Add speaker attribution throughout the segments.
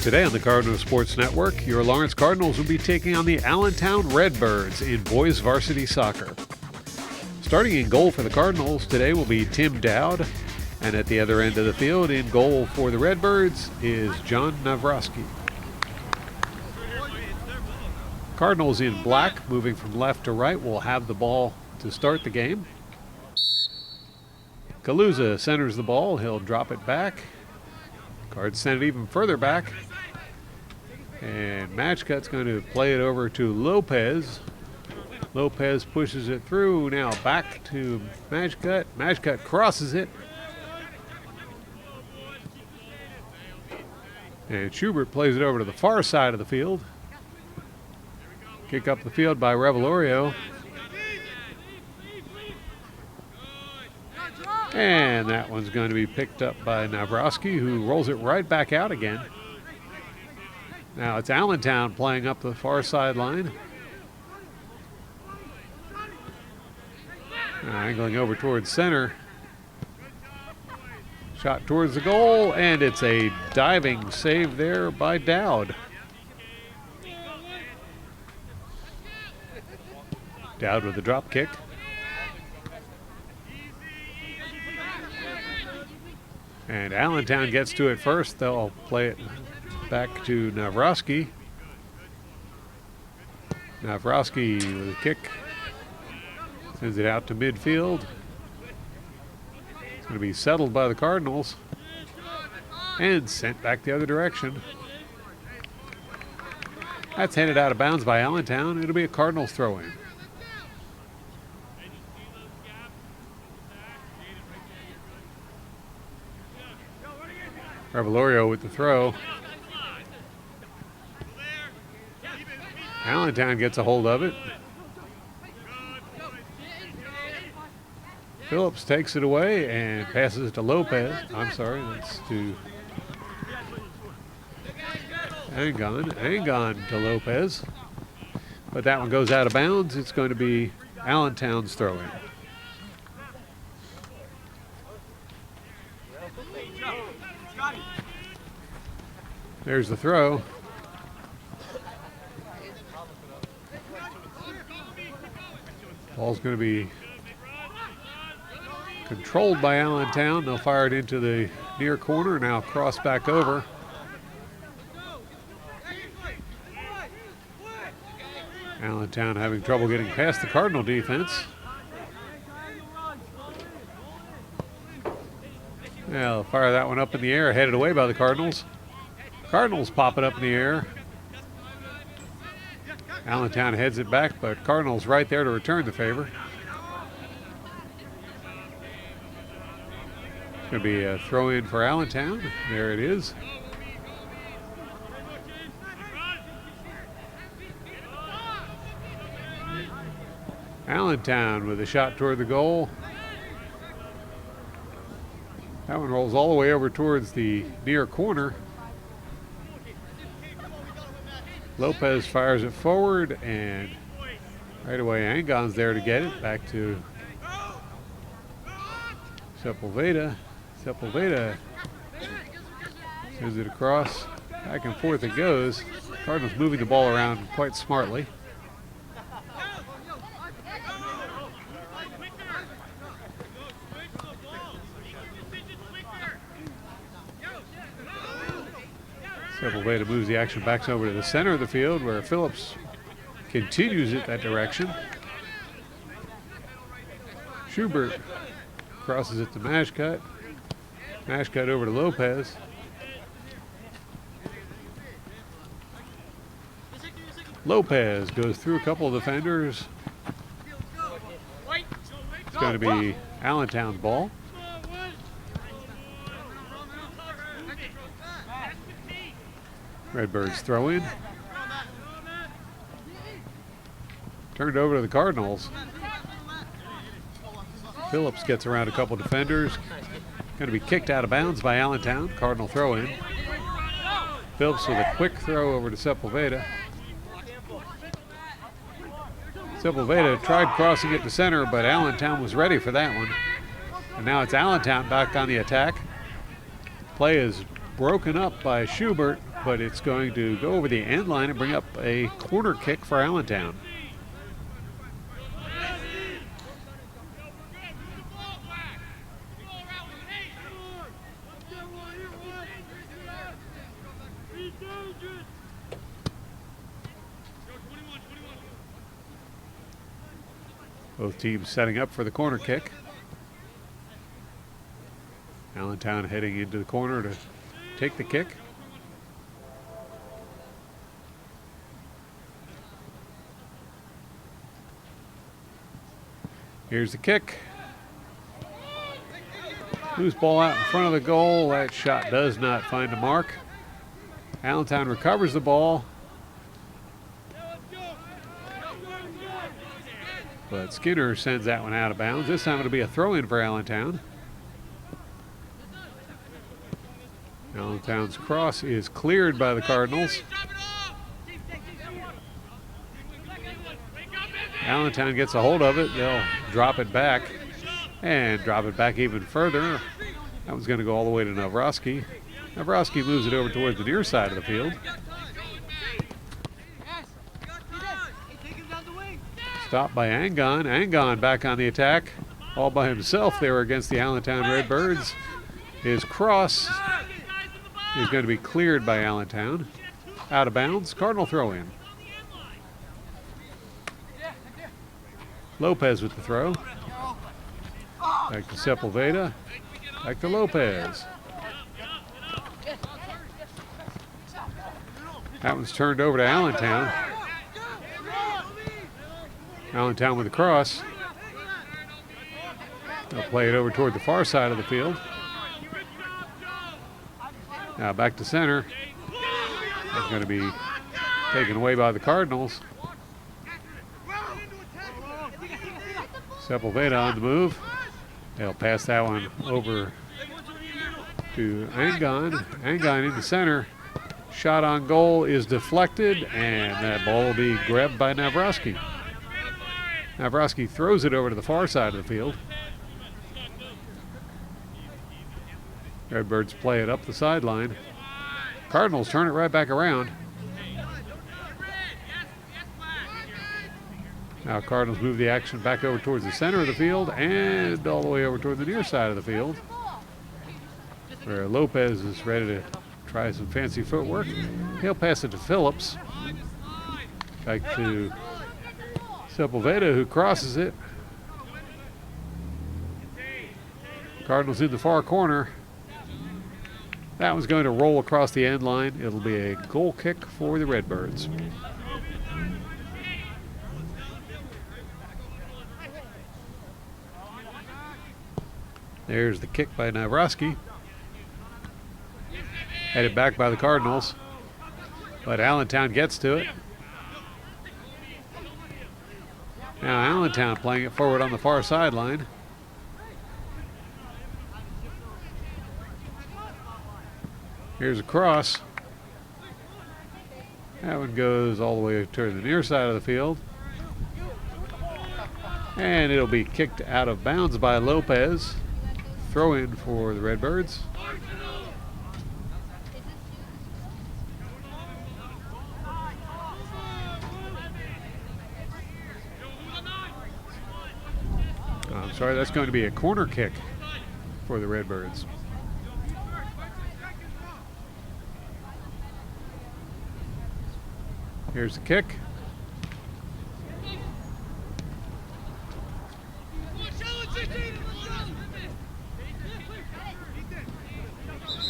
Speaker 1: Today on the Cardinal Sports Network, your Lawrence Cardinals will be taking on the Allentown Redbirds in boys varsity soccer. Starting in goal for the Cardinals today will be Tim Dowd, and at the other end of the field in goal for the Redbirds is John Navrosky. Cardinals in black, moving from left to right, will have the ball to start the game. Kaluza centers the ball. He'll drop it back. Cards send it even further back. And Matchcut's going to play it over to Lopez. Lopez pushes it through. Now back to Matchcut. Matchcut crosses it. And Schubert plays it over to the far side of the field. Kick up the field by Revelorio. And that one's going to be picked up by Navrosky, who rolls it right back out again. Now it's Allentown playing up the far sideline. Angling over towards center. Shot towards the goal, and it's a diving save there by Dowd. Dowd with the drop kick. And Allentown gets to it first. They'll play it back to Navrosky. Navrosky with a kick. Sends it out to midfield. It's going to be settled by the Cardinals. And sent back the other direction. That's headed out of bounds by Allentown. It'll be a Cardinals throw-in. Revelorio with the throw. Allentown gets a hold of it. Phillips takes it away and passes it to Lopez. I'm sorry, that's to Angon. Angon to Lopez. But that one goes out of bounds. It's going to be Allentown's throw-in. There's the throw. Ball's going to be controlled by Allentown. They'll fire it into the near corner. Now cross back over. Allentown having trouble getting past the Cardinal defense. Yeah, they'll fire that one up in the air, headed away by the Cardinals. Cardinals pop it up in the air. Allentown heads it back, but Cardinals right there to return the favor. It's going to be a throw-in for Allentown. There it is. Allentown with a shot toward the goal. That one rolls all the way over towards the near corner. Lopez fires it forward, and right away Angon's there to get it. Back to Sepulveda. Sepulveda sends it across. Back and forth it goes. Cardinals moving the ball around quite smartly. Sepulveda moves the action back over to the center of the field, where Phillips continues it that direction. Schubert crosses it to Matchcut. Matchcut over to Lopez. Lopez goes through a couple of defenders. It's going to be Allentown's ball. Redbirds throw in. Turned over to the Cardinals. Phillips gets around a couple defenders, Going to be kicked out of bounds by Allentown. Cardinal throw in. Phillips with a quick throw over to Sepulveda. Sepulveda tried crossing it to center, but Allentown was ready for that one. And now it's Allentown back on the attack. Play is broken up by Schubert, but it's going to go over the end line and bring up a corner kick for Allentown. Both teams setting up for the corner kick. Allentown heading into the corner to take the kick. Here's the kick. Loose ball out in front of the goal. That shot does not find a mark. Allentown recovers the ball. But Skinner sends that one out of bounds. This time it'll be a throw-in for Allentown. Allentown's cross is cleared by the Cardinals. Allentown gets a hold of it. They'll drop it back and drop it back even further. That was going to go all the way to Navrosky. Navrosky moves it over towards the near side of the field. Stopped by Angon. Angon back on the attack. All by himself there against the Allentown Redbirds. His cross is going to be cleared by Allentown. Out of bounds. Cardinal throw in. Lopez with the throw. Back to Sepulveda. Back to Lopez. That one's turned over to Allentown. Allentown with the cross. They'll play it over toward the far side of the field. Now back to center. That's going to be taken away by the Cardinals. Sepulveda on the move. They'll pass that one over to Angon. Angon in the center. Shot on goal is deflected, and that ball will be grabbed by Navrosky. Navrosky throws it over to the far side of the field. Redbirds play it up the sideline. Cardinals turn it right back around. Now Cardinals move the action back over towards the center of the field and all the way over toward the near side of the field, where Lopez is ready to try some fancy footwork. He'll pass it to Phillips. Back to Sepulveda, who crosses it. Cardinals in the far corner. That one's going to roll across the end line. It'll be a goal kick for the Redbirds. There's the kick by Navrosky. Headed back by the Cardinals. But Allentown gets to it. Now Allentown playing it forward on the far sideline. Here's a cross. That one goes all the way to the near side of the field. And it'll be kicked out of bounds by Lopez. Throw in for the Redbirds. I'm sorry, that's going to be a corner kick for the Redbirds. Here's the kick.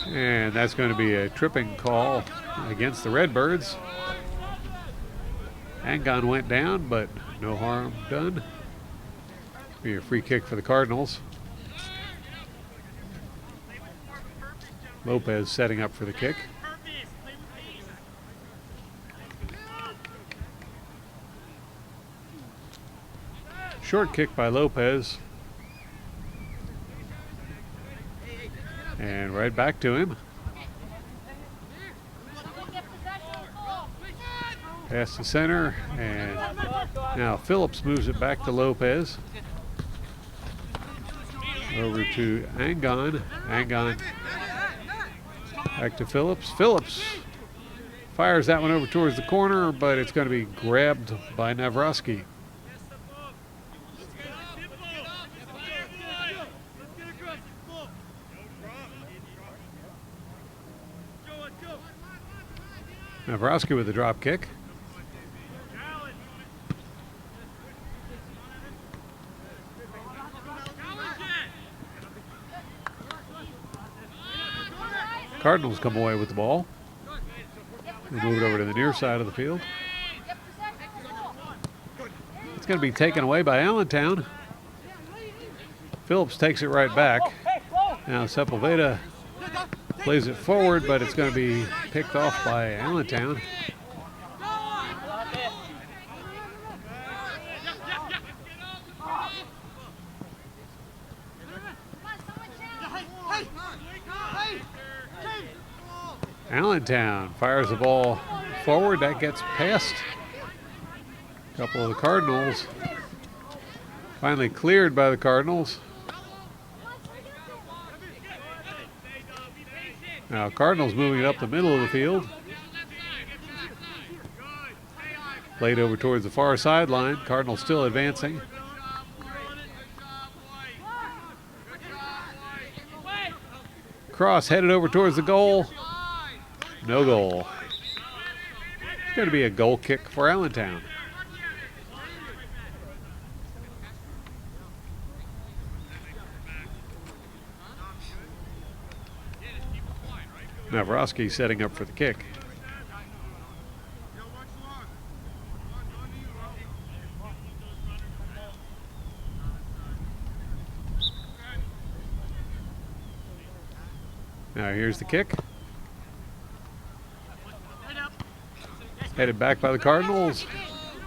Speaker 1: And that's going to be a tripping call against the Redbirds. Angon went down, but no harm done. Be a free kick for the Cardinals. Lopez setting up for the kick. Short kick by Lopez. And right back to him. Pass the center, and now Phillips moves it back to Lopez. Over to Angon. Angon back to Phillips. Phillips fires that one over towards the corner, but it's going to be grabbed by Navrosky. Navrosky with the drop kick. Cardinals come away with the ball. They move it over to the near side of the field. It's going to be taken away by Allentown. Phillips takes it right back. Now Sepulveda plays it forward, but it's going to be picked off by Allentown. Allentown fires the ball forward. That gets past a couple of the Cardinals. Finally cleared by the Cardinals. Now Cardinals moving it up the middle of the field. Played over towards the far sideline. Cardinals still advancing. Cross headed over towards the goal. No goal. It's going to be a goal kick for Allentown. Navrosky setting up for the kick. Now here's the kick. Headed back by the Cardinals.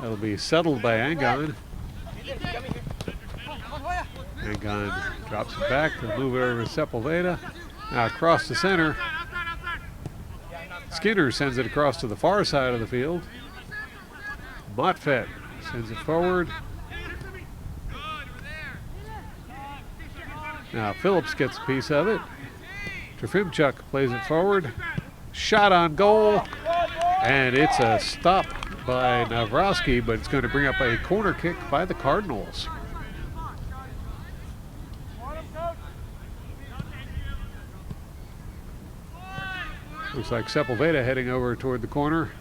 Speaker 1: That'll be settled by Angon. Angon drops it back. They'll move it over to Sepulveda. Now across the center. Skinner sends it across to the far side of the field. Motfett sends it forward. Now Phillips gets a piece of it. Trofimchuk plays it forward. Shot on goal. And it's a stop by Navrosky, but it's going to bring up a corner kick by the Cardinals. Looks like Sepulveda heading over toward the corner.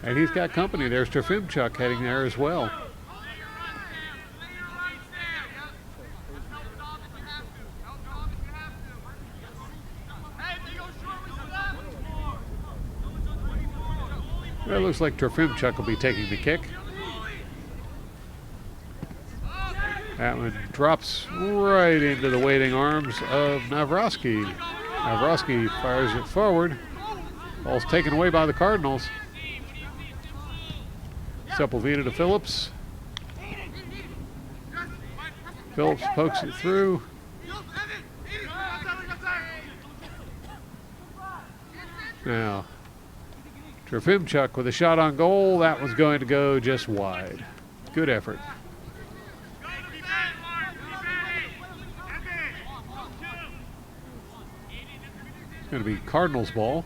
Speaker 1: And he's got company. There's Trofimchuk heading there as well. Well, it looks like Trofimchuk will be taking the kick. That one drops right into the waiting arms of Navrosky. Navrosky fires it forward. Ball's taken away by the Cardinals. Sepulveda to Phillips. Phillips pokes it through. Now, Trofimchuk with a shot on goal. That was going to go just wide. Good effort. It's going to be Cardinals ball.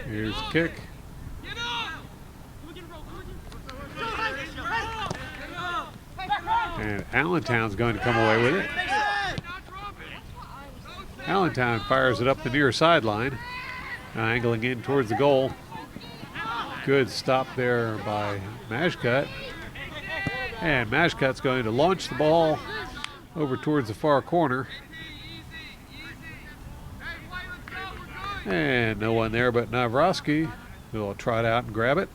Speaker 1: Here's the kick. And Allentown's going to come away with it. Allentown fires it up the near sideline, angling in towards the goal. Good stop there by Mashcut. And Mashcut's going to launch the ball over towards the far corner. And no one there but Navrosky, who will trot out and grab it.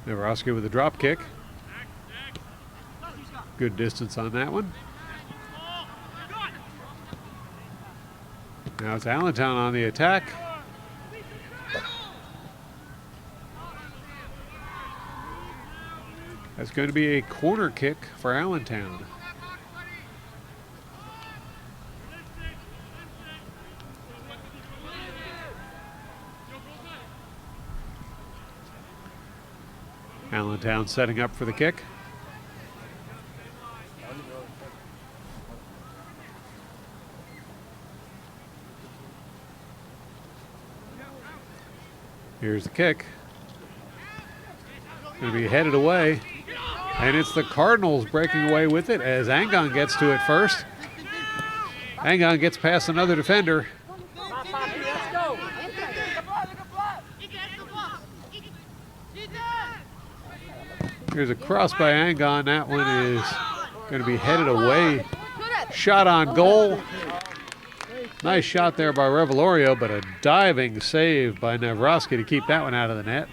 Speaker 1: Navrosky with a drop kick. Good distance on that one. Now it's Allentown on the attack. That's going to be a corner kick for Allentown. Allentown setting up for the kick. Here's the kick. Going to be headed away. And it's the Cardinals breaking away with it as Angon gets to it first. Angon gets past another defender. Here's a cross by Angon. That one is going to be headed away. Shot on goal. Nice shot there by Revelorio, but a diving save by Navrosky to keep that one out of the net.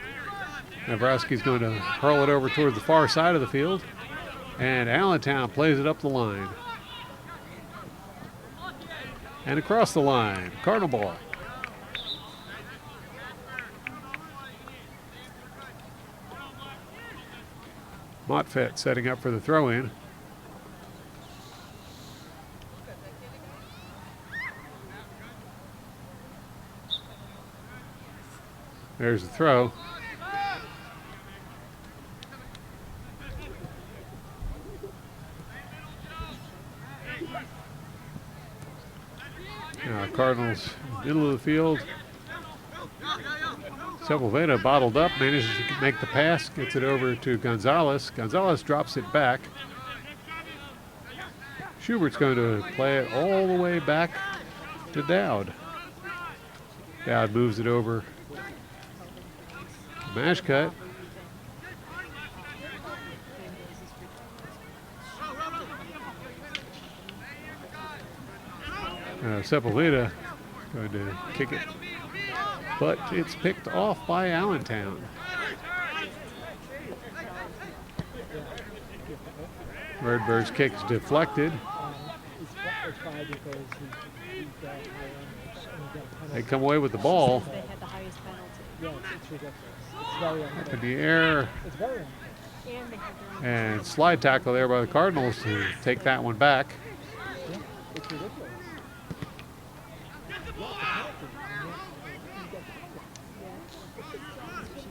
Speaker 1: Navrosky's going to hurl it over towards the far side of the field. And Allentown plays it up the line. And across the line, Cardinal ball. Montfett setting up for the throw-in. There's the throw. Now Cardinals, middle of the field. Sepulveda bottled up, manages to make the pass, gets it over to Gonzalez. Gonzalez drops it back. Schubert's going to play it all the way back to Dowd. Dowd moves it over. Mash cut. Sepulveda going to kick it, but it's picked off by Allentown. Redbirds kick is deflected. They come away with the ball. In the air. And slide tackle there by the Cardinals to take that one back.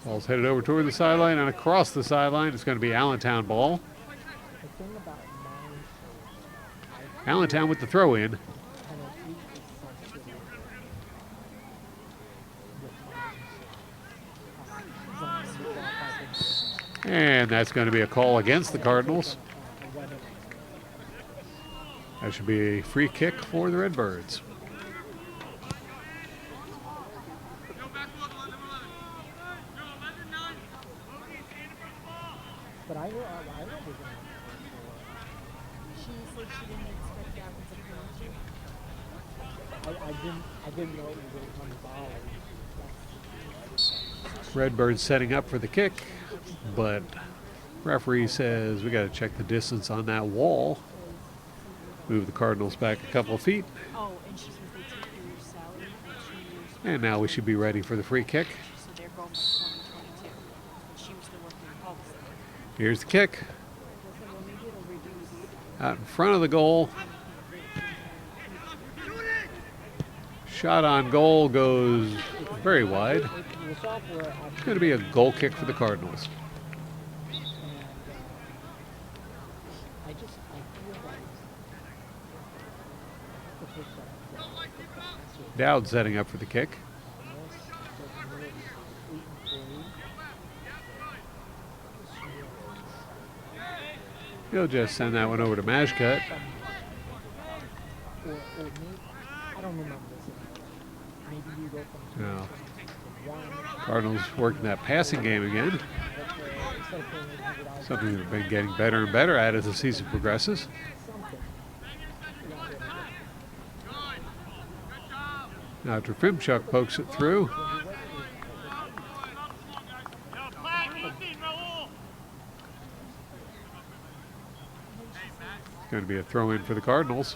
Speaker 1: Ball's headed over toward the sideline and across the sideline. It's going to be Allentown ball. Allentown with the throw in. And that's going to be a call against the Cardinals. That should be a free kick for the Redbirds.
Speaker 2: But I know she said she didn't expect that one to come. I didn't know it was going to come to volley.
Speaker 1: Redbirds setting up for the kick, but referee says we got to check the distance on that wall. Move the Cardinals back a couple of feet.
Speaker 2: Oh, and she says they took your salary for 2 years.
Speaker 1: And now we should be ready for the free kick.
Speaker 2: So they're going to 2022. And she was still working in policy.
Speaker 1: Here's the kick. Out in front of the goal. Shot on goal goes very wide. It's going to be a goal kick for the Cardinals. Dowd setting up for the kick. He'll just send that one over to Mashcut. Now, Cardinals working that passing game again. Something they've been getting better and better at as the season progresses. Now Trofimchuk pokes it through. It's going to be a throw in for the Cardinals.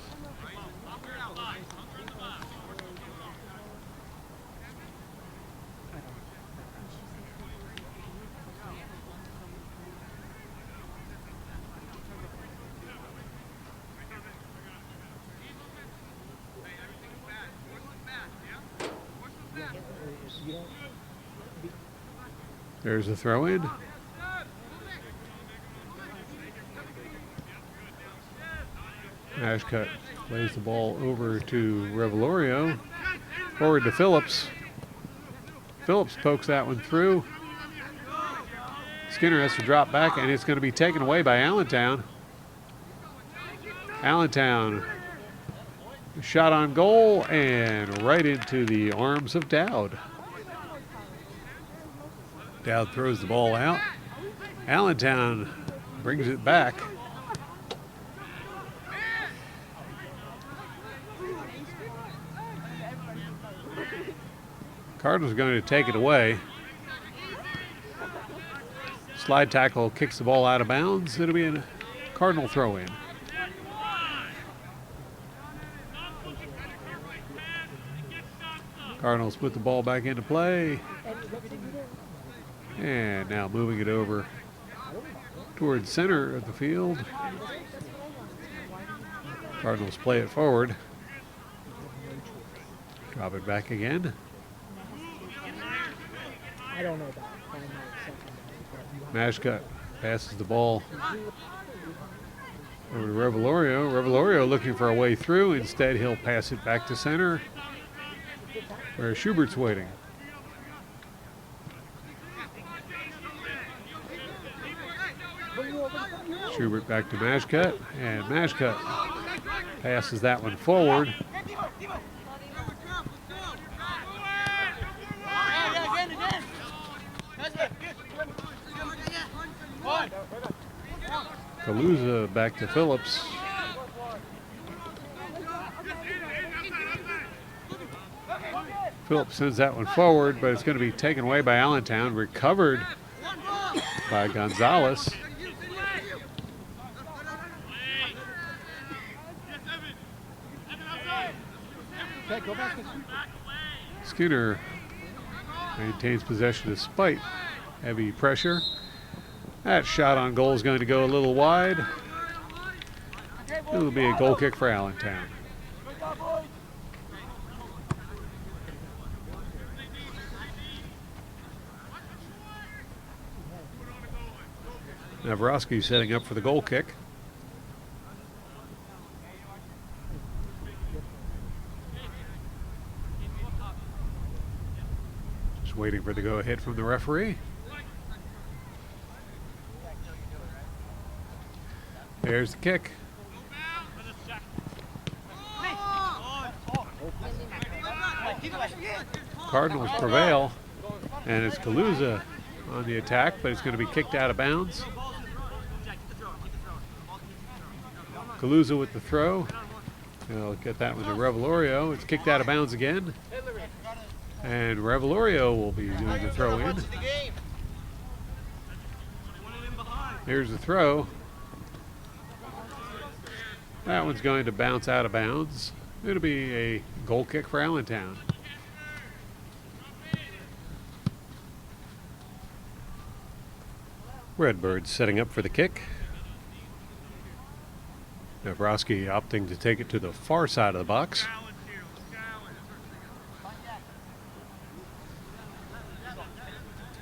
Speaker 1: There's a throw in. Ashcutt plays the ball over to Revelorio. Forward to Phillips. Phillips pokes that one through. Skinner has to drop back, and it's going to be taken away by Allentown. Allentown, shot on goal and right into the arms of Dowd. Dowd throws the ball out. Allentown brings it back. Cardinals are going to take it away. Slide tackle kicks the ball out of bounds. It'll be a Cardinal throw in. Cardinals put the ball back into play. And now moving it over towards center of the field. Cardinals play it forward. Drop it back again.
Speaker 3: I don't know about
Speaker 1: Ashcutt passes the ball over to Revelorio. Revelorio looking for a way through. Instead, he'll pass it back to center where Schubert's waiting. Schubert back to Ashcutt, and Ashcutt passes that one forward. Kaluza back to Phillips. Phillips sends that one forward, but it's going to be taken away by Allentown. Recovered by Gonzalez. Skinner maintains possession despite heavy pressure. That shot on goal is going to go a little wide. It'll be a goal kick for Allentown. Navrosky setting up for the goal kick. Just waiting for the go-ahead from the referee. There's the kick. Cardinals prevail, and it's Kaluza on the attack, but it's going to be kicked out of bounds. Kaluza with the throw. He'll get that one to Revelorio. It's kicked out of bounds again. And Revelorio will be doing the throw in. Here's the throw. That one's going to bounce out of bounds. It'll be a goal kick for Allentown. Redbirds setting up for the kick. Navrosky opting to take it to the far side of the box.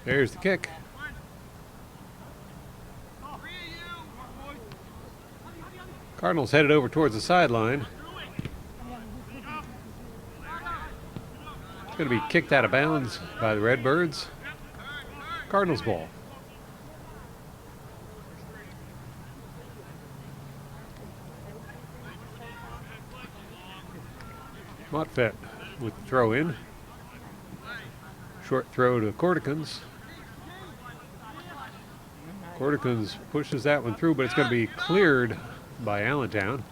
Speaker 1: There's the kick. Cardinals headed over towards the sideline. It's going to be kicked out of bounds by the Redbirds. Cardinals ball. Mottfett with the throw in. Short throw to Corticans. Corticans pushes that one through, but it's going to be cleared by Allentown.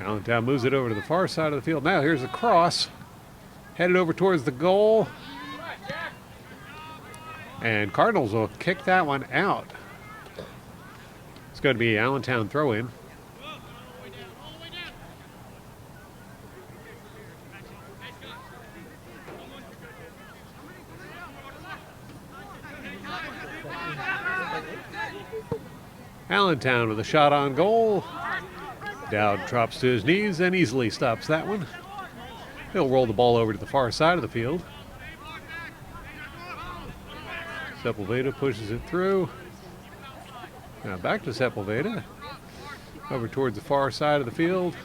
Speaker 1: Allentown moves it over to the far side of the field. Now here's the cross. Headed over towards the goal. And Cardinals will kick that one out. It's going to be Allentown throw-in. Allentown with a shot on goal. Dowd drops to his knees and easily stops that one. He'll roll the ball over to the far side of the field. Sepulveda pushes it through. Now back to Sepulveda. Over towards the far side of the field.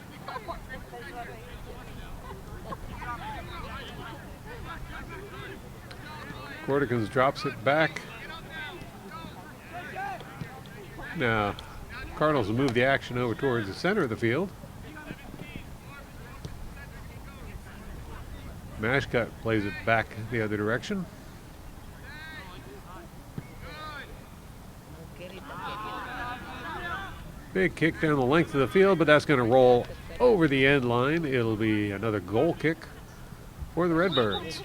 Speaker 1: Corticans drops it back. Now, Cardinals will move the action over towards the center of the field. Mashcut plays it back the other direction. Big kick down the length of the field, but that's going to roll over the end line. It'll be another goal kick for the Redbirds.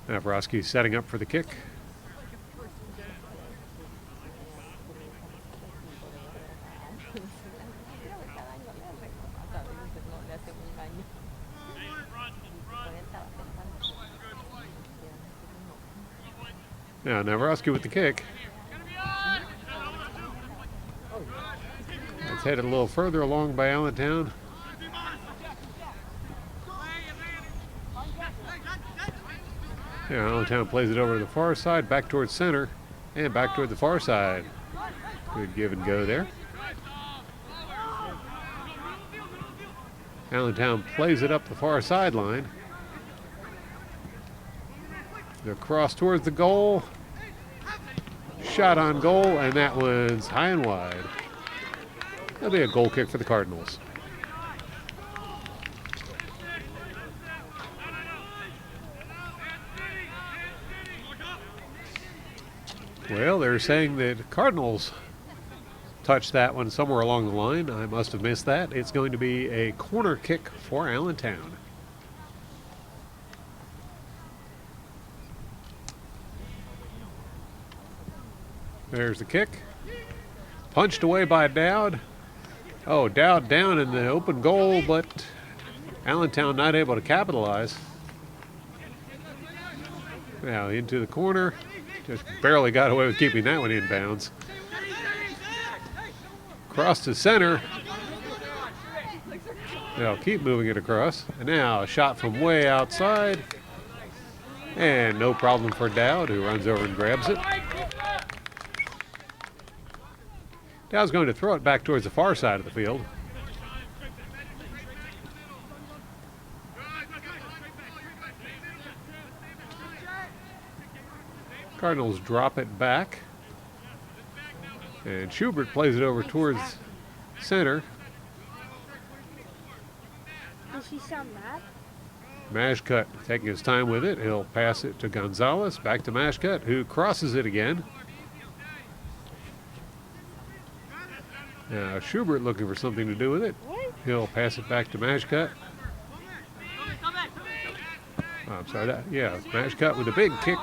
Speaker 1: Navarowski setting up for the kick. Now Navarowski with the kick. It's headed a little further along by Allentown. Now Allentown plays it over to the far side, back towards center, and back toward the far side. Good give and go there. Allentown plays it up the far sideline. The cross towards the goal. Shot on goal, and that one's high and wide. That'll be a goal kick for the Cardinals. Well, they're saying that Cardinals touched that one somewhere along the line. I must have missed that. It's going to be a corner kick for Allentown. There's the kick. Punched away by Dowd. Oh, Dowd down in the open goal, but Allentown not able to capitalize. Now into the corner. Just barely got away with keeping that one in bounds. Cross to center. They'll keep moving it across. And now a shot from way outside. And no problem for Dowd, who runs over and grabs it. Dowd's going to throw it back towards the far side of the field. Cardinals drop it back. And Schubert plays it over towards center.
Speaker 3: Does he sound mad?
Speaker 1: Mashcut taking his time with it. He'll pass it to Gonzalez. Back to Mashcut, who crosses it again. Now Schubert looking for something to do with it. He'll pass it back to Mashcut. Oh, I'm sorry. Mashcut with a big kick.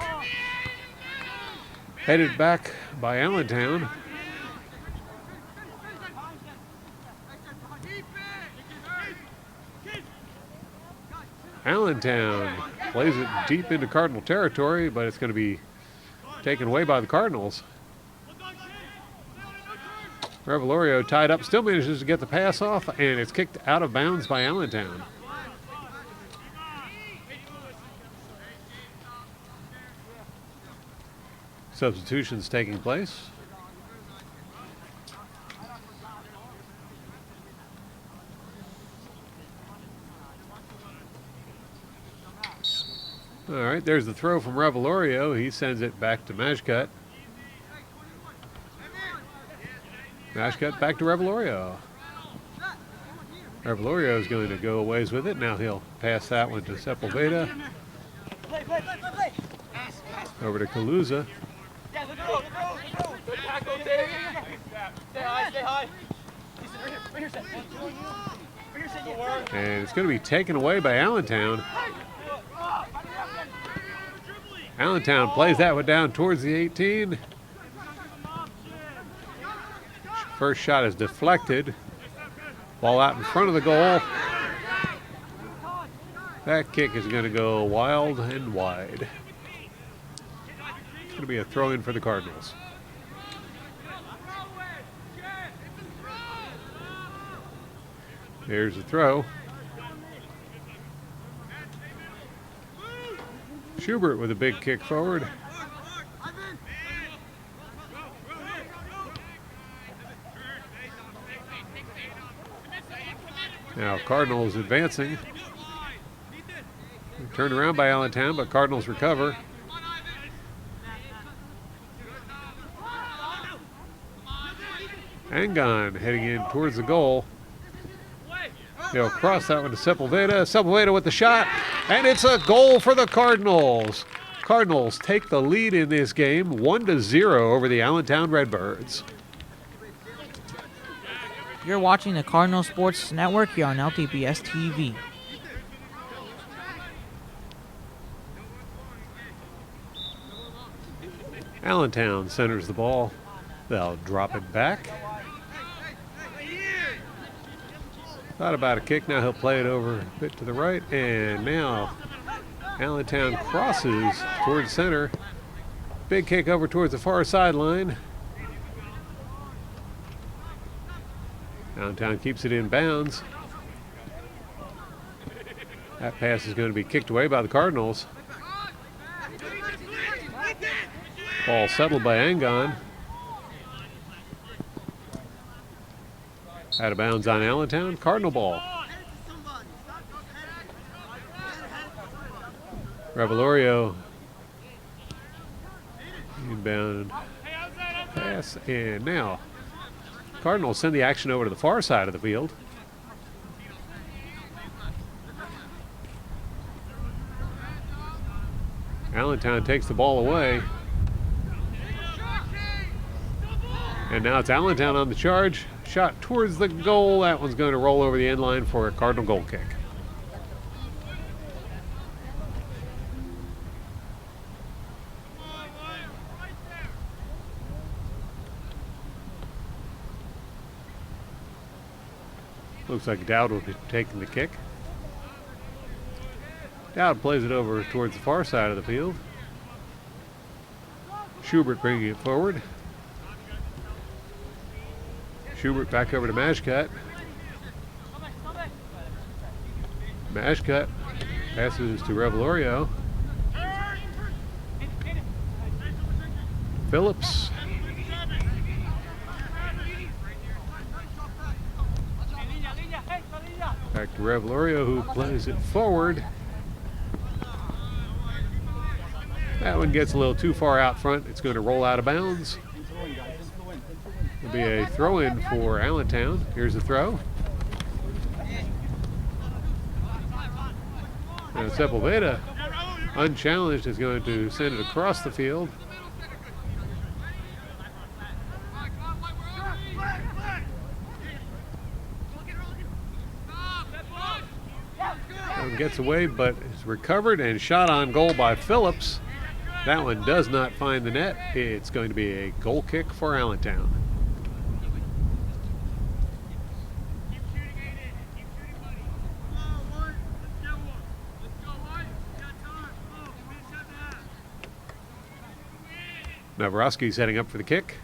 Speaker 1: Headed back by Allentown. Allentown plays it deep into Cardinal territory, but it's going to be taken away by the Cardinals. Revelorio tied up, still manages to get the pass off, and it's kicked out of bounds by Allentown. Substitutions taking place. All right, there's the throw from Revelorio. He sends it back to Mashcut. Mashcut back to Revelorio. Revelorio is going to go a ways with it. Now he'll pass that one to Sepulveda. Over to Kaluza. And it's going to be taken away by Allentown. Allentown plays that one down towards the 18. First shot is deflected. Ball out in front of the goal. That kick is going to go wild and wide. It's going to be a throw-in for the Cardinals. There's the throw. Schubert with a big kick forward. Now Cardinals advancing. Turned around by Allentown, but Cardinals recover. Angon heading in towards the goal. They'll cross that one to Sepulveda. Sepulveda with the shot, and it's a goal for the Cardinals. Cardinals take the lead in this game, 1-0 over the Allentown Redbirds.
Speaker 4: You're watching the Cardinal Sports Network here on LTPS TV.
Speaker 1: Allentown centers the ball. They'll drop it back. Thought about a kick. Now he'll play it over a bit to the right. And now Allentown crosses towards center. Big kick over towards the far sideline. Allentown keeps it in bounds. That pass is going to be kicked away by the Cardinals. Ball settled by Angon. Out of bounds on Allentown. Cardinal ball. Revelorio. Inbound pass. And now Cardinals send the action over to the far side of the field. Allentown takes the ball away. And now it's Allentown on the charge. Shot towards the goal. That one's going to roll over the end line for a Cardinal goal kick. Looks like Dowd will be taking the kick. Dowd plays it over towards the far side of the field. Schubert bringing it forward. Schubert back over to Mashcut. Mashcut passes to Revelorio. Phillips. Back to Revelorio, who plays it forward. That one gets a little too far out front. It's going to roll out of bounds. It'll be a throw-in for Allentown. Here's the throw. Now Sepulveda, unchallenged, is going to send it across the field. That one gets away, but it's recovered and shot on goal by Phillips. That one does not find the net. It's going to be a goal kick for Allentown. Navarowski's heading up for the kick.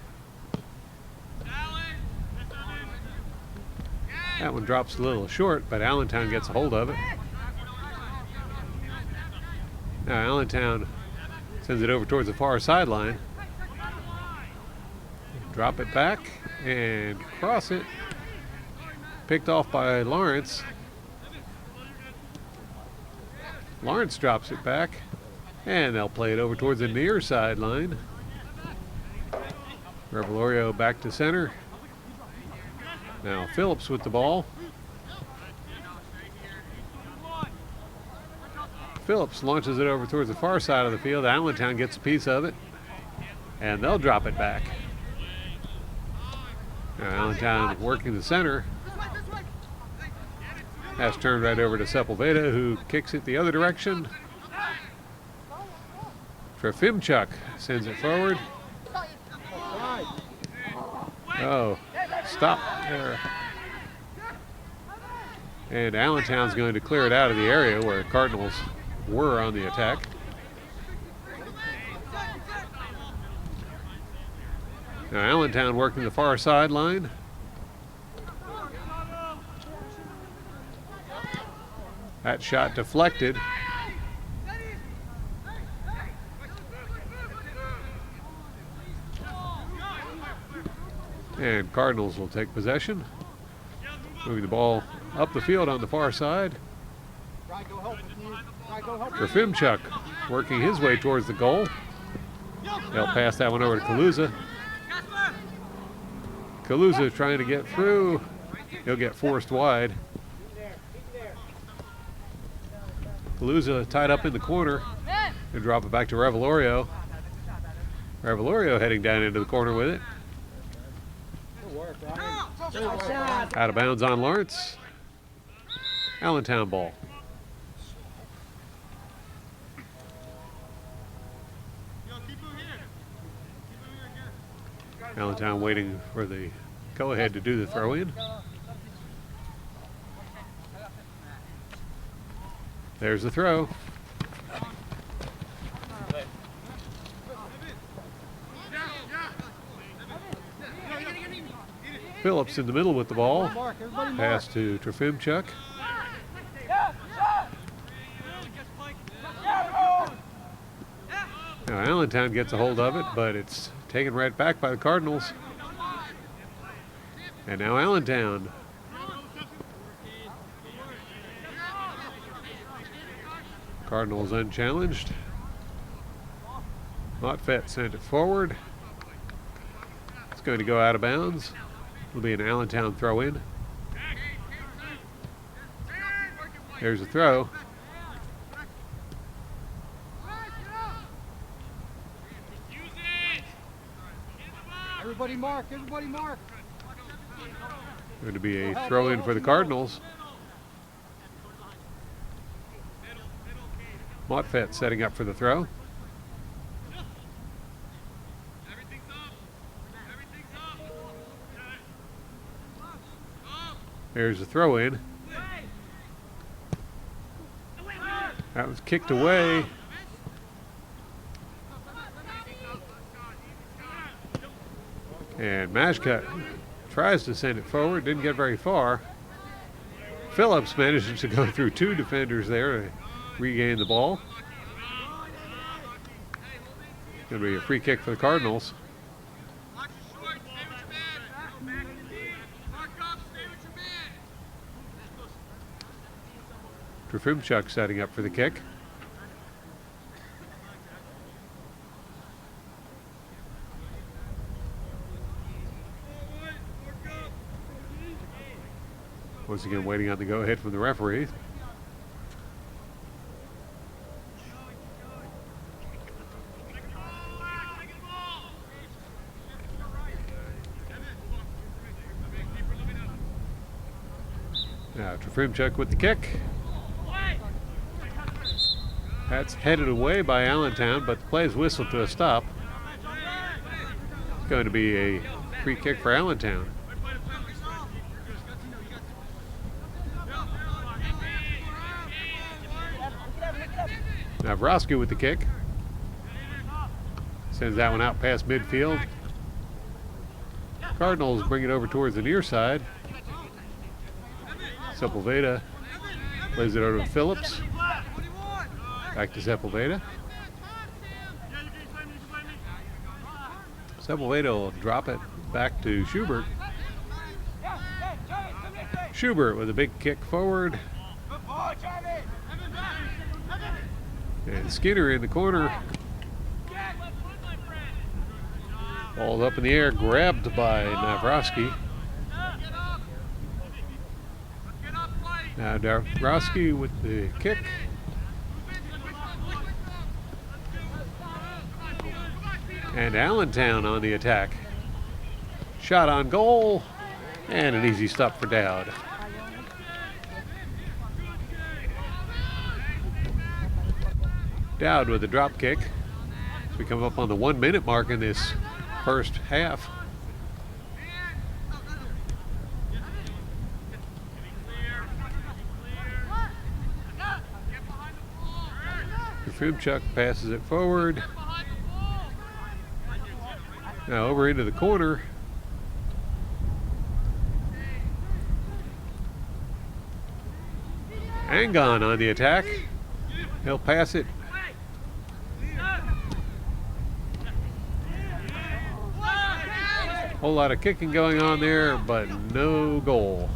Speaker 1: That one drops a little short, but Allentown gets a hold of it. Now Allentown sends it over towards the far sideline. Drop it back and cross it. Picked off by Lawrence. Lawrence drops it back, and they'll play it over towards the near sideline. Revelorio back to center. Now Phillips with the ball. Phillips launches it over towards the far side of the field. Allentown gets a piece of it, and they'll drop it back. Now Allentown working the center. That's turned right over to Sepulveda, who kicks it the other direction. Trofimchuk sends it forward. Oh, stop there. And Allentown's going to clear it out of the area where Cardinals were on the attack. Now Allentown working the far sideline. That shot deflected. And Cardinals will take possession. Moving the ball up the field on the far side. Trofimchuk working his way towards the goal. They'll pass that one over to Kaluza. Kaluza trying to get through. He'll get forced wide. Kaluza tied up in the corner and drop it back to Revelorio. Revelorio heading down into the corner with it. Out of bounds on Lawrence. Allentown ball. Allentown waiting for the go-ahead to do the throw-in. There's the throw. Phillips in the middle with the ball. Pass to Trofimchuk. Now Allentown gets a hold of it, but it's taken right back by the Cardinals. And now Allentown. Cardinals unchallenged. Mottfett sent it forward. It's going to go out of bounds. It'll be an Allentown throw in. There's a throw.
Speaker 5: Everybody mark, everybody mark.
Speaker 1: Going to be a throw in for the Cardinals. Mottfett setting up for the throw. There's a throw in. That was kicked away. And Mashka tries to send it forward, didn't get very far. Phillips manages to go through two defenders there to regain the ball. Going to be a free kick for the Cardinals. Trofimchuk setting up for the kick. Once again, waiting on the go-ahead from the referee. Now Trofimchuk with the kick. That's headed away by Allentown, but the play is whistled to a stop. It's going to be a free kick for Allentown. Now Varsity with the kick. Sends that one out past midfield. Cardinals bring it over towards the near side. Sepulveda plays it over to Phillips. Back to Sepulveda. Sepulveda will drop it back to Schubert. Schubert with a big kick forward. And Skinner in the corner. Ball's up in the air, grabbed by Navrosky. Now Navrosky with the kick. And Allentown on the attack. Shot on goal, and an easy stop for Dowd. Dowd with a drop kick. We come up on the 1 minute mark in this first half. Trefimchuk passes it forward. Now over into the corner. Angon on the attack. He'll pass it. Whole lot of kicking going on there, but no goal.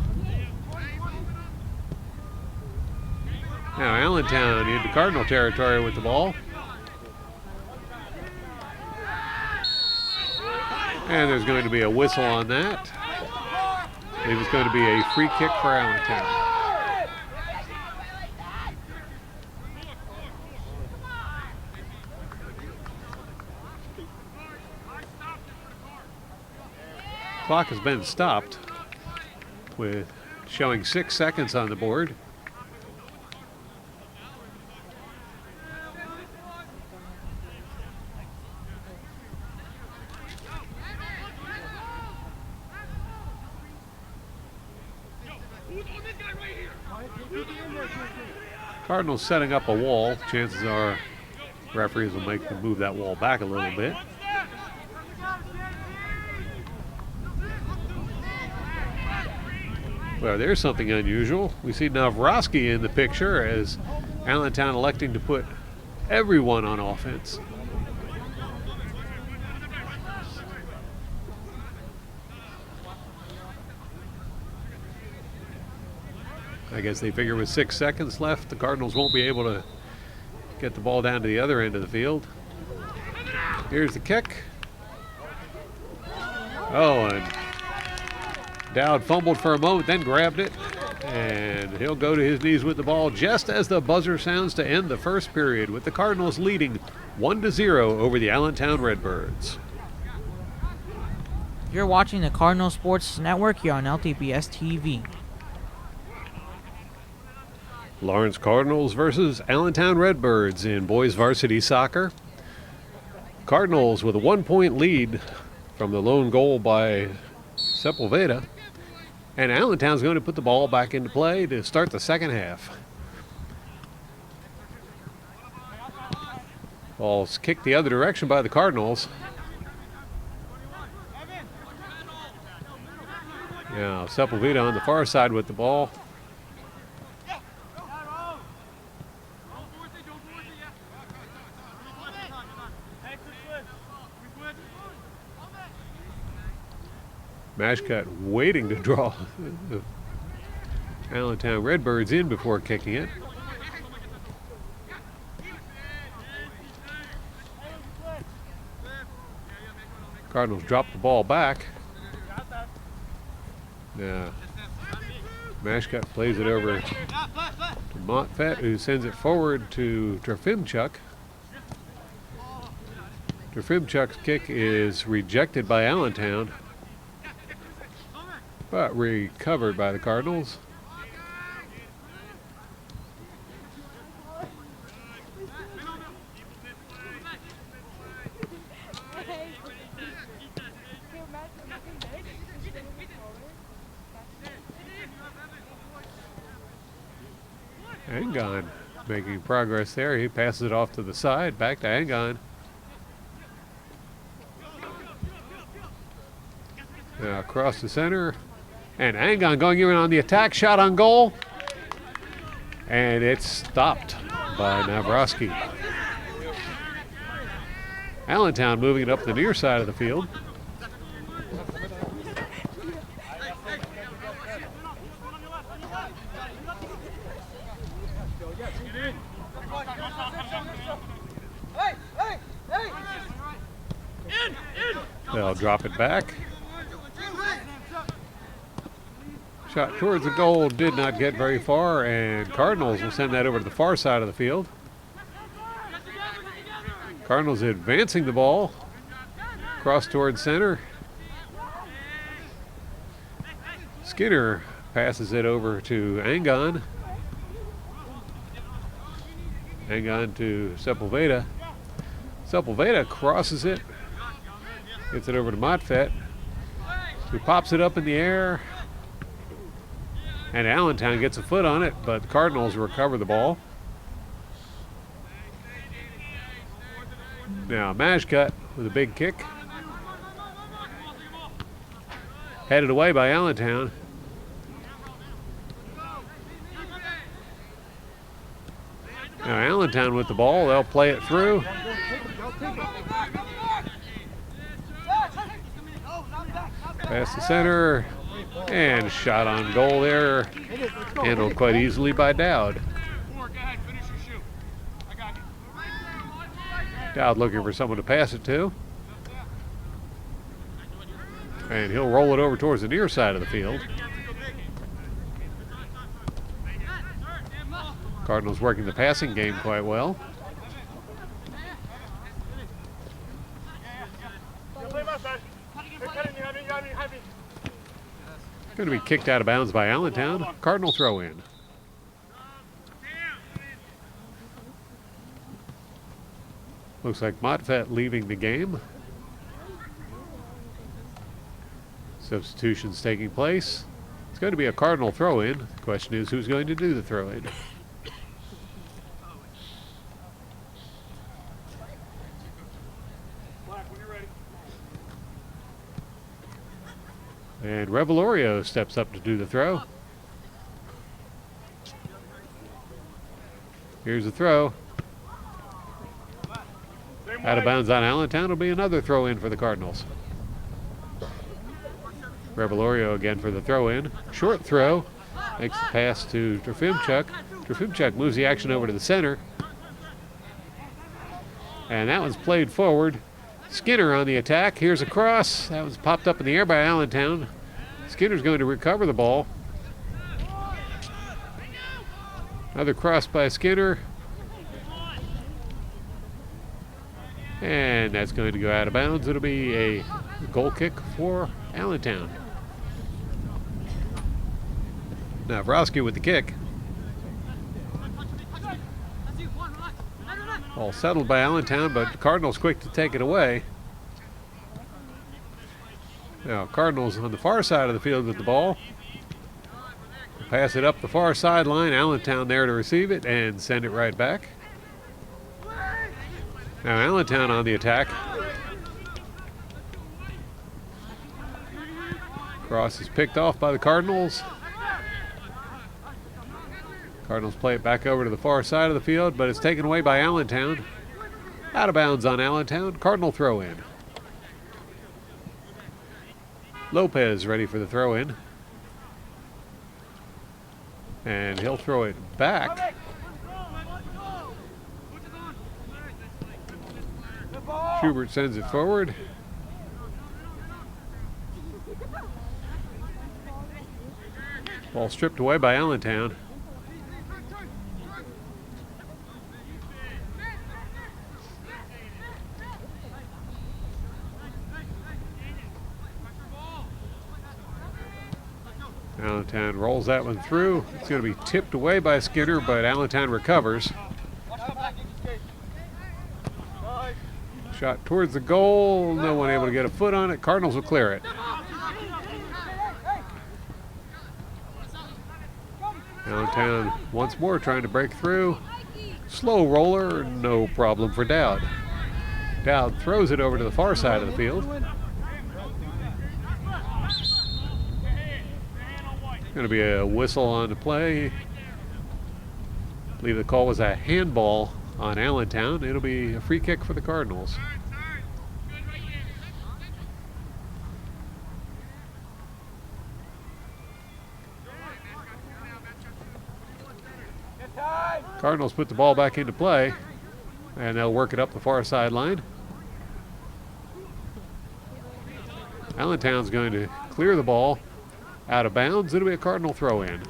Speaker 1: Now Allentown into Cardinal territory with the ball. And there's going to be a whistle on that. I believe it's going to be a free kick for Allentown. Clock has been stopped with showing 6 seconds on the board. Cardinals setting up a wall. Chances are referees will make them move that wall back a little bit. Well, there's something unusual. We see Navrosky in the picture as Allentown electing to put everyone on offense. I guess they figure with 6 seconds left, the Cardinals won't be able to get the ball down to the other end of the field. Here's the kick. Oh, and Dowd fumbled for a moment, then grabbed it, and he'll go to his knees with the ball just as the buzzer sounds to end the first period, with the Cardinals leading 1-0 over the Allentown Redbirds.
Speaker 4: You're watching the Cardinal Sports Network here on LTBS TV.
Speaker 1: Lawrence Cardinals versus Allentown Redbirds in boys varsity soccer. Cardinals with a 1-point lead from the lone goal by Sepulveda. And Allentown's going to put the ball back into play to start the second half. Ball's kicked the other direction by the Cardinals. Now Sepulveda on the far side with the ball. Mashcut waiting to draw the Allentown Redbirds in before kicking it. Cardinals drop the ball back. Now Mashcut plays it over to Montfett, who sends it forward to Trefimchuk. Trefimchuk's kick is rejected by Allentown, but recovered by the Cardinals. Angon making progress there. He passes it off to the side, back to Angon. Now across the center. And Angon going in on the attack, shot on goal. And it's stopped by Navrosky. Allentown moving it up the near side of the field. They'll drop it back. Shot towards the goal, did not get very far, and Cardinals will send that over to the far side of the field. Cardinals advancing the ball. Cross towards center. Skinner passes it over to Angon. Angon to Sepulveda. Sepulveda crosses it. Gets it over to Montfett, who pops it up in the air. And Allentown gets a foot on it, but the Cardinals recover the ball. Now Mashcut with a big kick. Headed away by Allentown. Now Allentown with the ball. They'll play it through. Pass the center. And shot on goal there. Handled quite easily by Dowd. Dowd looking for someone to pass it to. And he'll roll it over towards the near side of the field. Cardinals working the passing game quite well. Going to be kicked out of bounds by Allentown. Cardinal throw in. Looks like Montfett leaving the game. Substitutions taking place. It's going to be a Cardinal throw in. The question is, who's going to do the throw in? And Revelorio steps up to do the throw. Here's the throw. Out of bounds on Allentown. It'll be another throw in for the Cardinals. Revelorio again for the throw in. Short throw. Makes the pass to Trofimchuk. Trofimchuk moves the action over to the center. And that one's played forward. Skinner on the attack. Here's a cross. That was popped up in the air by Allentown. Skinner's going to recover the ball. Another cross by Skinner. And that's going to go out of bounds. It'll be a goal kick for Allentown. Now Vrosky with the kick. All settled by Allentown, but the Cardinals quick to take it away. Now Cardinals on the far side of the field with the ball. Pass it up the far sideline. Allentown there to receive it and send it right back. Now Allentown on the attack. Cross is picked off by the Cardinals. Cardinals play it back over to the far side of the field, but it's taken away by Allentown. Out of bounds on Allentown. Cardinal throw in. Lopez ready for the throw in. And he'll throw it back. Schubert sends it forward. Ball stripped away by Allentown. Allentown rolls that one through. It's going to be tipped away by Skinner, but Allentown recovers. Shot towards the goal. No one able to get a foot on it. Cardinals will clear it. Allentown once more trying to break through. Slow roller, no problem for Dowd. Dowd throws it over to the far side of the field. Going to be a whistle on the play. I believe the call was a handball on Allentown. It'll be a free kick for the Cardinals. Cardinals put the ball back into play, and they'll work it up the far sideline. Allentown's going to clear the ball out of bounds. It'll be a Cardinal throw in.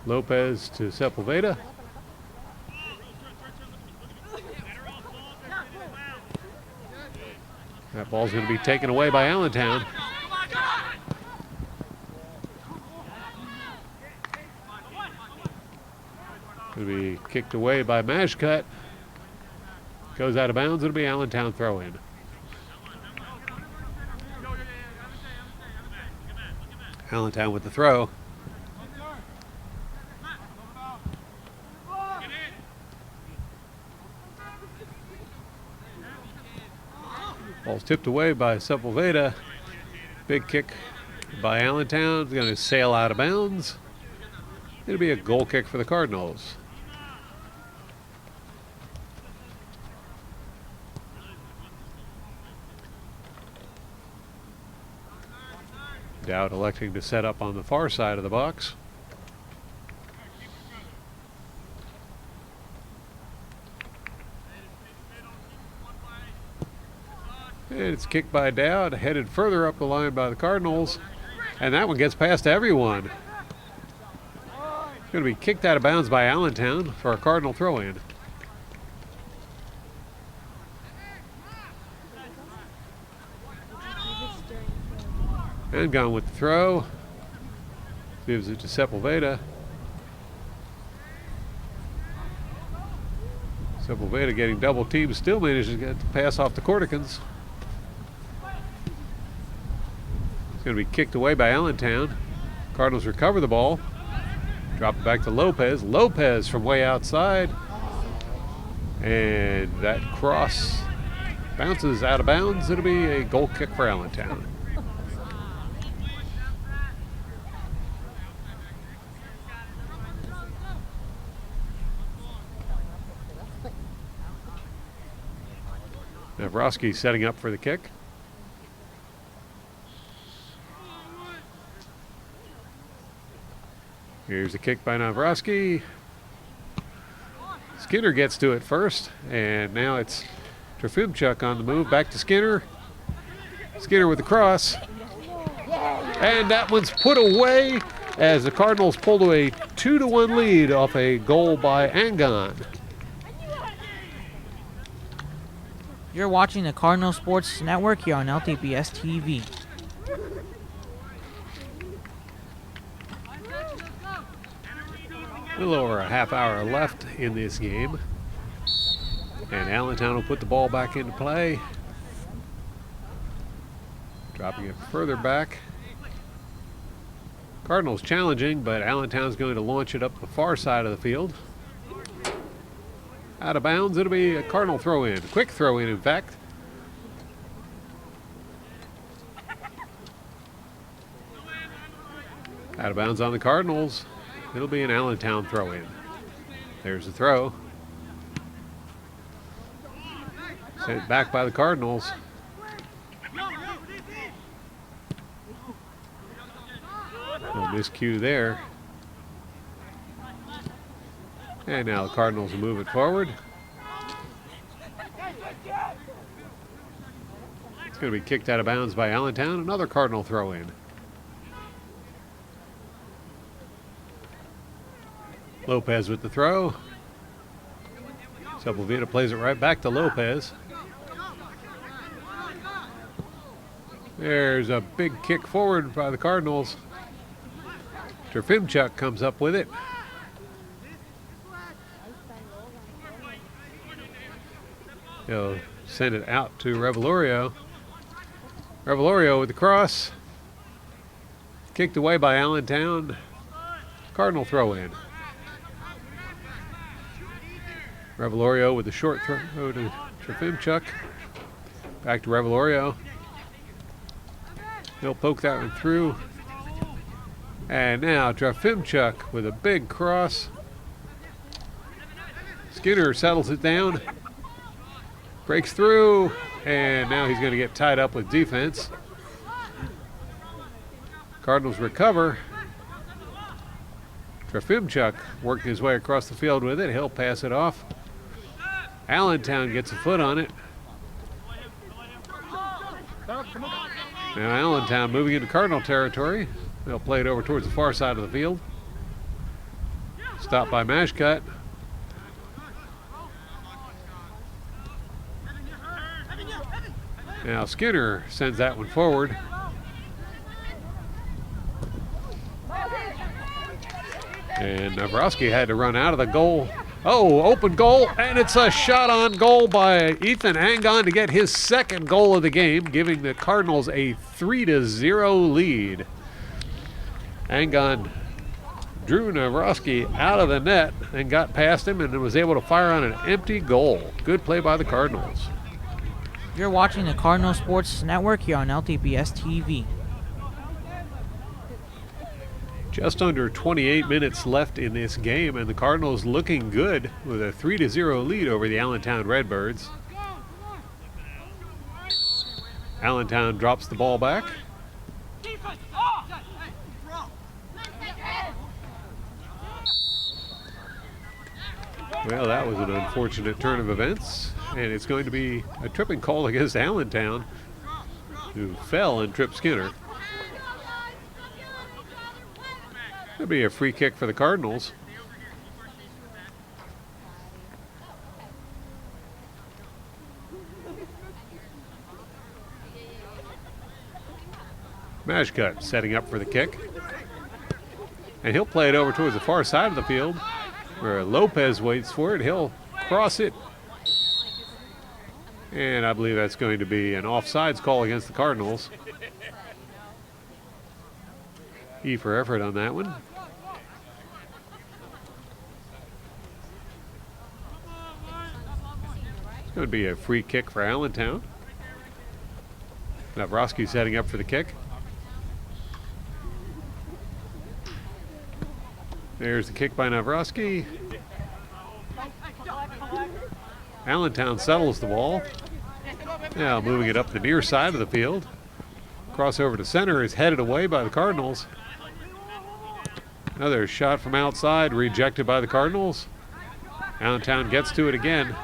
Speaker 1: Lopez to Sepulveda. That ball's going to be taken away by Allentown. It'll be kicked away by Mashcut. Goes out of bounds. It'll be Allentown throw in. Allentown with the throw. Ball's tipped away by Sepulveda. Big kick by Allentown. It's going to sail out of bounds. It'll be a goal kick for the Cardinals. Dowd electing to set up on the far side of the box. And it's kicked by Dowd, headed further up the line by the Cardinals. And that one gets past everyone. Going to be kicked out of bounds by Allentown for a Cardinal throw-in. And gone with the throw. Gives it to Sepulveda. Sepulveda getting double teamed, still manages to get the pass off the Corticans. It's going to be kicked away by Allentown. Cardinals recover the ball. Drop it back to Lopez. Lopez from way outside. And that cross bounces out of bounds. It'll be a goal kick for Allentown. Navrosky setting up for the kick. Here's a kick by Navrosky. Skinner gets to it first, and now it's Trofimchuk on the move. Back to Skinner. Skinner with the cross. And that one's put away as the Cardinals pulled a 2-1 lead off a goal by Angon.
Speaker 4: You're watching the Cardinal Sports Network here on LTPS TV.
Speaker 1: A little over a half hour left in this game. And Allentown will put the ball back into play. Dropping it further back. Cardinals challenging, but Allentown's going to launch it up the far side of the field. Out of bounds, it'll be a Cardinal throw-in. Quick throw-in, in fact. Out of bounds on the Cardinals. It'll be an Allentown throw-in. There's the throw. Sent back by the Cardinals. No miscue there. And now the Cardinals will move it forward. It's going to be kicked out of bounds by Allentown. Another Cardinal throw-in. Lopez with the throw. Sepulveda plays it right back to Lopez. There's a big kick forward by the Cardinals. Trofimchuk comes up with it. He'll send it out to Revelorio. Revelorio with the cross. Kicked away by Allentown. Cardinal throw in. Revelorio with the short throw to Trofimchuk. Back to Revelorio. He'll poke that one through. And now Trofimchuk with a big cross. Skinner settles it down. Breaks through, and now he's going to get tied up with defense. Cardinals recover. Trofimchuk worked his way across the field with it. He'll pass it off. Allentown gets a foot on it. Now Allentown moving into Cardinal territory. They'll play it over towards the far side of the field. Stopped by Mashcut. Now Skinner sends that one forward. And Navrosky had to run out of the goal. Oh, open goal, and it's a shot on goal by Ethan Angon to get his second goal of the game, giving the Cardinals a 3-0 lead. Angon drew Navrosky out of the net and got past him and was able to fire on an empty goal. Good play by the Cardinals.
Speaker 4: You're watching the Cardinal Sports Network here on LTPS TV.
Speaker 1: Just under 28 minutes left in this game, and the Cardinals looking good with a 3-0 lead over the Allentown Redbirds. Allentown drops the ball back. Well, that was an unfortunate turn of events, and it's going to be a tripping call against Allentown, who fell and tripped Skinner. It'll be a free kick for the Cardinals. Mashcut setting up for the kick. And he'll play it over towards the far side of the field where Lopez waits for it. He'll cross it. And I believe that's going to be an offsides call against the Cardinals. E for effort on that one. It's going to be a free kick for Allentown. Navrosky setting up for the kick. There's the kick by Navrosky. Allentown settles the ball. Now moving it up the near side of the field. Crossover to center is headed away by the Cardinals. Another shot from outside rejected by the Cardinals. Allentown gets to it again.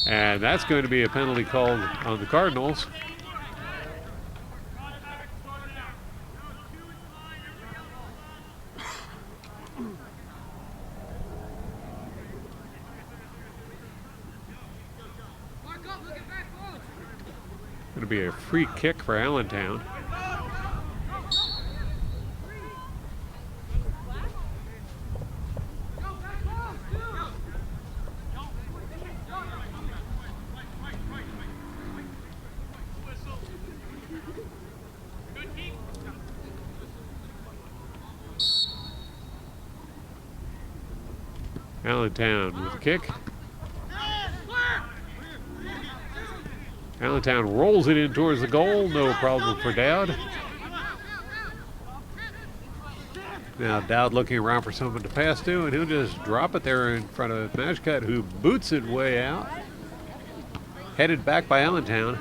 Speaker 1: And that's going to be a penalty called on the Cardinals. Going to be a free kick for Allentown. Allentown with the kick. Allentown rolls it in towards the goal. No problem for Dowd. Now Dowd looking around for someone to pass to, and he'll just drop it there in front of Mashcut, who boots it way out. Headed back by Allentown.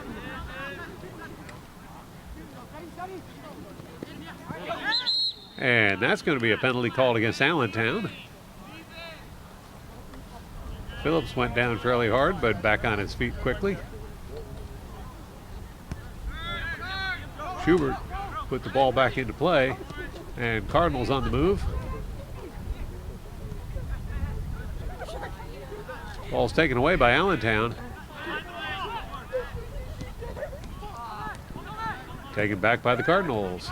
Speaker 1: And that's going to be a penalty called against Allentown. Phillips went down fairly hard, but back on his feet quickly. Schubert put the ball back into play, and Cardinals on the move. Ball's taken away by Allentown. Taken back by the Cardinals.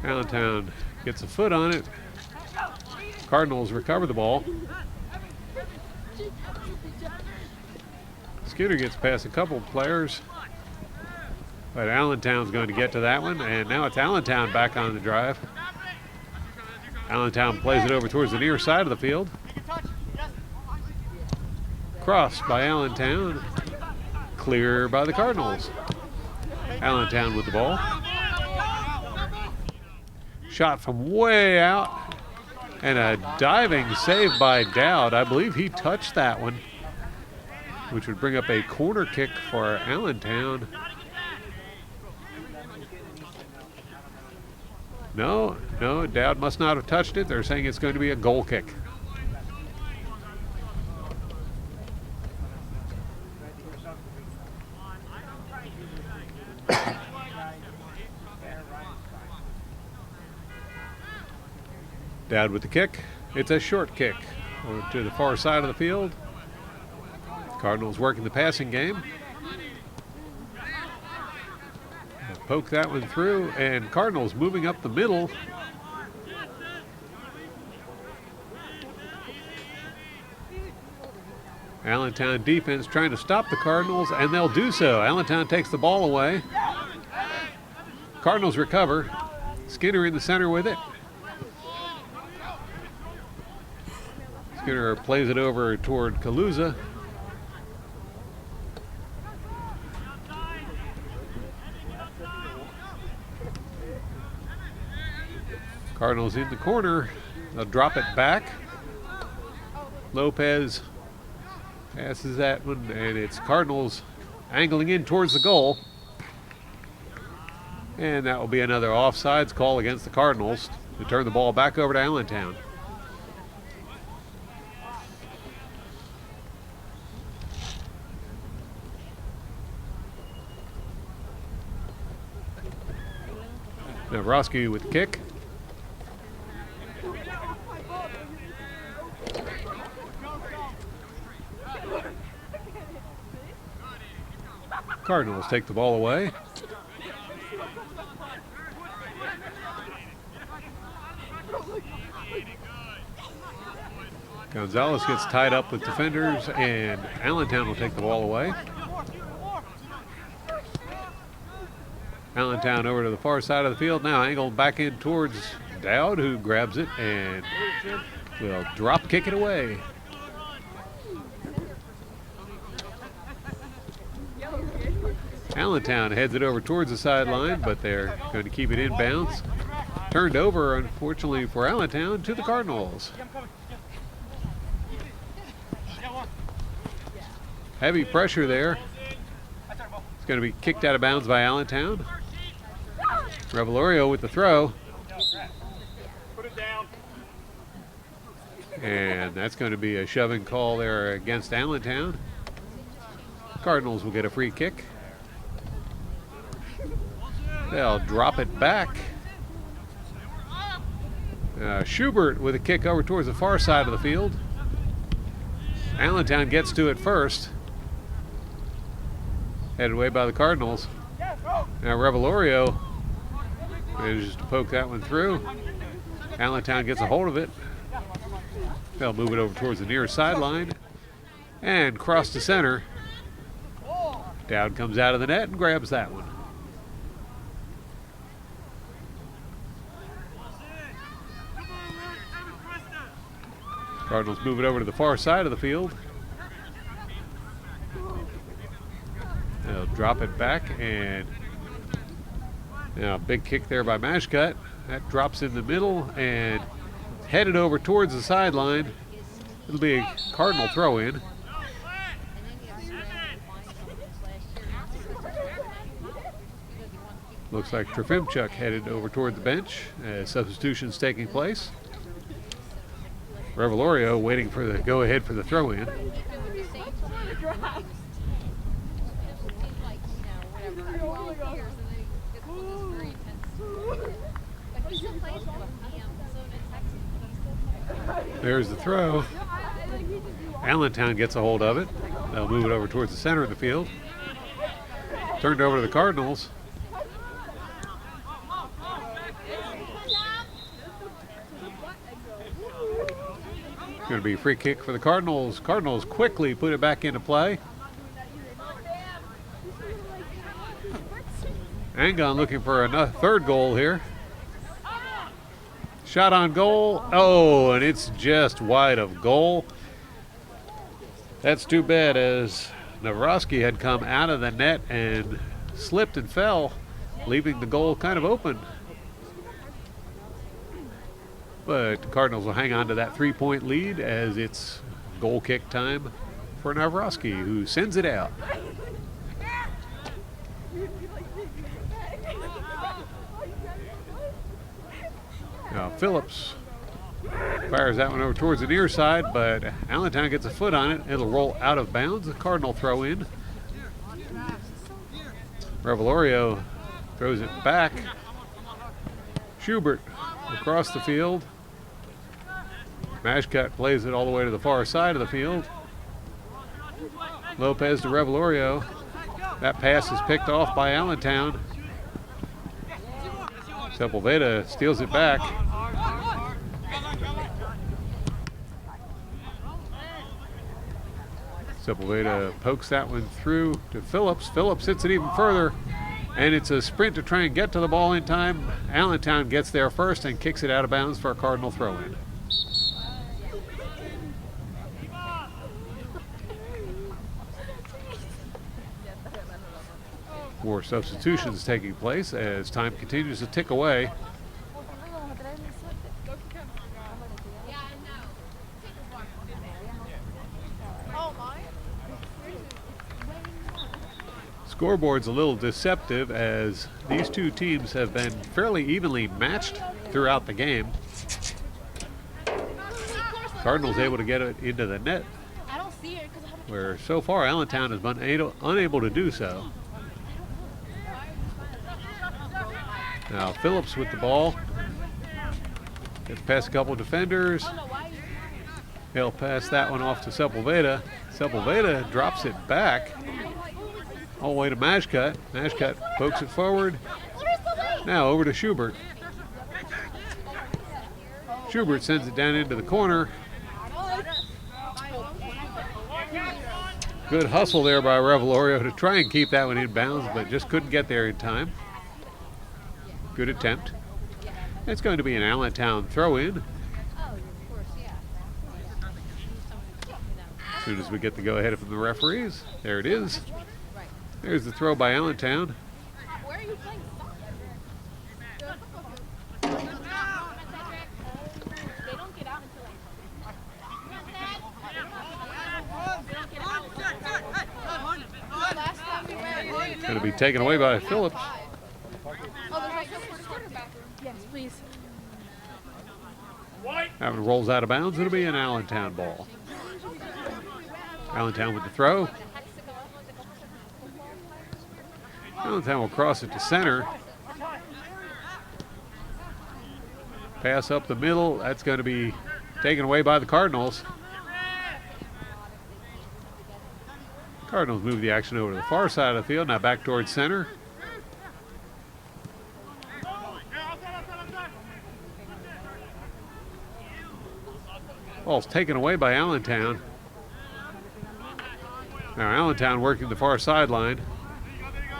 Speaker 1: Allentown gets a foot on it. Cardinals recover the ball. Skinner gets past a couple players, but Allentown's going to get to that one, and now it's Allentown back on the drive. Allentown plays it over towards the near side of the field. Cross by Allentown, clear by the Cardinals. Allentown with the ball. Shot from way out, and a diving save by Dowd. I believe he touched that one, which would bring up a corner kick for Allentown. No, Dowd must not have touched it. They're saying it's going to be a goal kick. Dowd with the kick. It's a short kick over to the far side of the field. Cardinals working the passing game. Poke that one through, and Cardinals moving up the middle. Allentown defense trying to stop the Cardinals, and they'll do so. Allentown takes the ball away. Cardinals recover. Skinner in the center with it. Skinner plays it over toward Kaluza. Cardinals in the corner. They'll drop it back. Lopez passes that one, and it's Cardinals angling in towards the goal. And that will be another offsides call against the Cardinals to turn the ball back over to Allentown. Navrosky with the kick. Cardinals take the ball away. Gonzalez gets tied up with defenders, and Allentown will take the ball away. Allentown over to the far side of the field now, angled back in towards Dowd, who grabs it and will drop kick it away. Allentown heads it over towards the sideline, but they're going to keep it inbounds. Turned over, unfortunately for Allentown, to the Cardinals. Heavy pressure there. It's going to be kicked out of bounds by Allentown. Revelorio with the throw. And that's going to be a shoving call there against Allentown. Cardinals will get a free kick. They'll drop it back. Schubert with a kick over towards the far side of the field. Allentown gets to it first. Headed away by the Cardinals. Now Revelorio manages to poke that one through. Allentown gets a hold of it. They'll move it over towards the near sideline and cross to center. Dowd comes out of the net and grabs that one. Cardinals move it over to the far side of the field. They'll drop it back, and now big kick there by Mashcut. That drops in the middle and headed over towards the sideline. It'll be a Cardinal throw in. Looks like Trofimchuk headed over toward the bench as substitutions taking place. Revelorio waiting for the go-ahead for the throw-in. There's the throw. Allentown gets a hold of it. They'll move it over towards the center of the field. Turned over to the Cardinals. Going to be a free kick for the Cardinals. Cardinals quickly put it back into play. Angon looking for a third goal here. Shot on goal. Oh, and it's just wide of goal. That's too bad, as Navrosky had come out of the net and slipped and fell, leaving the goal kind of open. But the Cardinals will hang on to that 3-point lead as it's goal kick time for Navrosky, who sends it out. Now Phillips fires that one over towards the near side, but Allentown gets a foot on it. It'll roll out of bounds. The Cardinal throw in. Revelorio throws it back. Schubert across the field. Mashcut plays it all the way to the far side of the field. Lopez to Revelorio. That pass is picked off by Allentown. Sepulveda steals it back. Sepulveda pokes that one through to Phillips. Phillips hits it even further, and it's a sprint to try and get to the ball in time. Allentown gets there first and kicks it out of bounds for a Cardinal throw-in. More substitutions taking place as time continues to tick away. Scoreboard's a little deceptive as these two teams have been fairly evenly matched throughout the game. Cardinals able to get it into the net, where so far Allentown has been unable to do so. Now Phillips with the ball. Gets past a couple of defenders. He'll pass that one off to Sepulveda. Sepulveda drops it back all the way to Mashcut. Mashcut pokes it forward. Now over to Schubert. Schubert sends it down into the corner. Good hustle there by Revelorio to try and keep that one in bounds, but just couldn't get there in time. Good attempt. It's going to be an Allentown throw-in. As soon as we get the go-ahead from the referees. There it is. There's the throw by Allentown.
Speaker 2: Where are you playing They don't get out until
Speaker 1: Going to be taken away by Phillips.
Speaker 2: Yes, please.
Speaker 1: That one rolls out of bounds. It'll be an Allentown ball. Allentown with the throw. Allentown will cross it to center. Pass up the middle. That's going to be taken away by the Cardinals. Cardinals move the action over to the far side of the field. Now back towards center. Ball's taken away by Allentown. Now Allentown working the far sideline.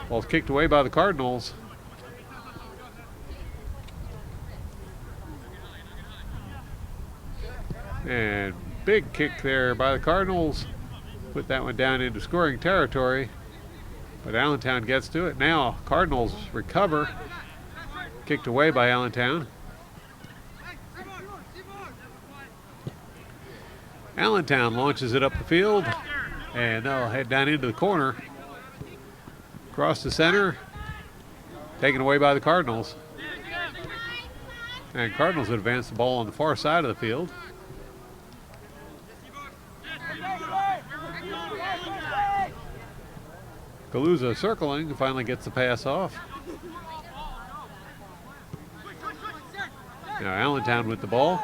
Speaker 1: Ball's kicked away by the Cardinals. And big kick there by the Cardinals. Put that one down into scoring territory. But Allentown gets to it. Now Cardinals recover. Kicked away by Allentown. Allentown launches it up the field. And they'll head down into the corner. Across the center. Taken away by the Cardinals. And Cardinals advance the ball on the far side of the field. Galuza circling, finally gets the pass off. Now Allentown with the ball.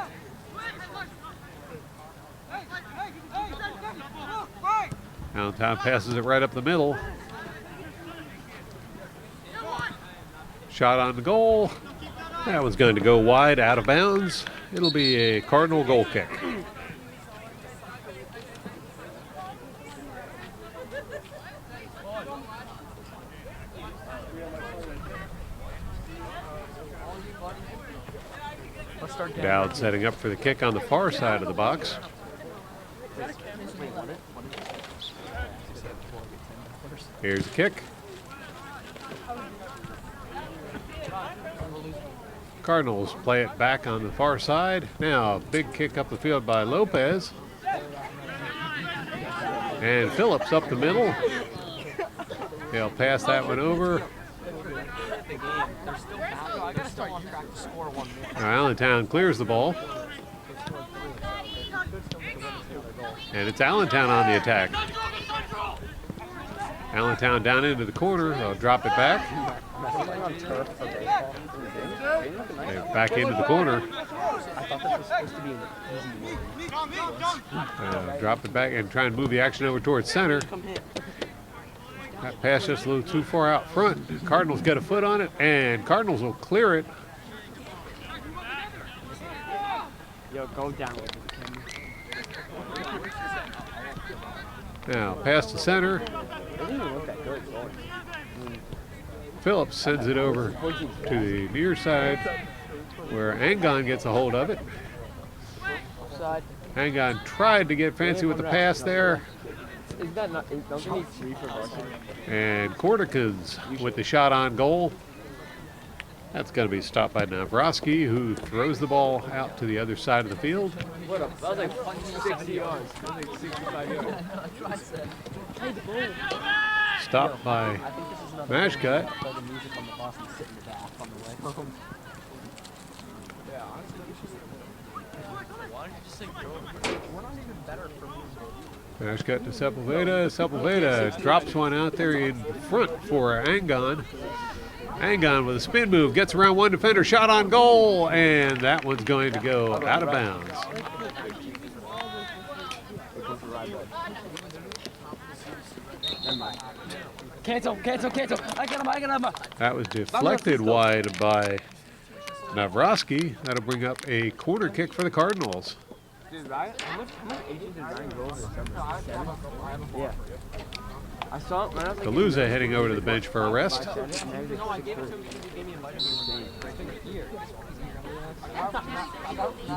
Speaker 1: Allentown passes it right up the middle. Shot on the goal. That was going to go wide, out of bounds. It'll be a Cardinal goal kick. Dowd setting up for the kick on the far side of the box. Here's the kick. Cardinals play it back on the far side. Now, big kick up the field by Lopez. And Phillips up the middle. He'll pass that one over. Now Allentown clears the ball. And it's Allentown on the attack. Allentown down into the corner. They'll drop it back. And back into the corner. Drop it back and try and move the action over towards center. That pass just a little too far out front. Cardinals get a foot on it, and Cardinals will clear it.
Speaker 6: Yo, go down.
Speaker 1: Now, pass to center. Phillips sends it over to the near side where Angon gets a hold of it. Angon tried to get fancy with the pass there. And Corticans with the shot on goal. That's going to be stopped by Navrosky, who throws the ball out to the other side of the field.
Speaker 6: That was like 60 yards. That was like 65 yards.
Speaker 1: Stopped by Mashcut. Mashcut to Sepulveda. Sepulveda drops one out there in front for Angon. Angon with a spin move, gets around one defender, shot on goal, and that one's going to go out of bounds.
Speaker 6: Cancel. I got him.
Speaker 1: That was deflected wide by Navrosky. That'll bring up a corner kick for the Cardinals.
Speaker 6: Dude, Ryan, how much agent did Ryan go over? 7? Yeah. I saw it when I was like...
Speaker 1: Kaluza heading over to the bench for a rest.
Speaker 6: He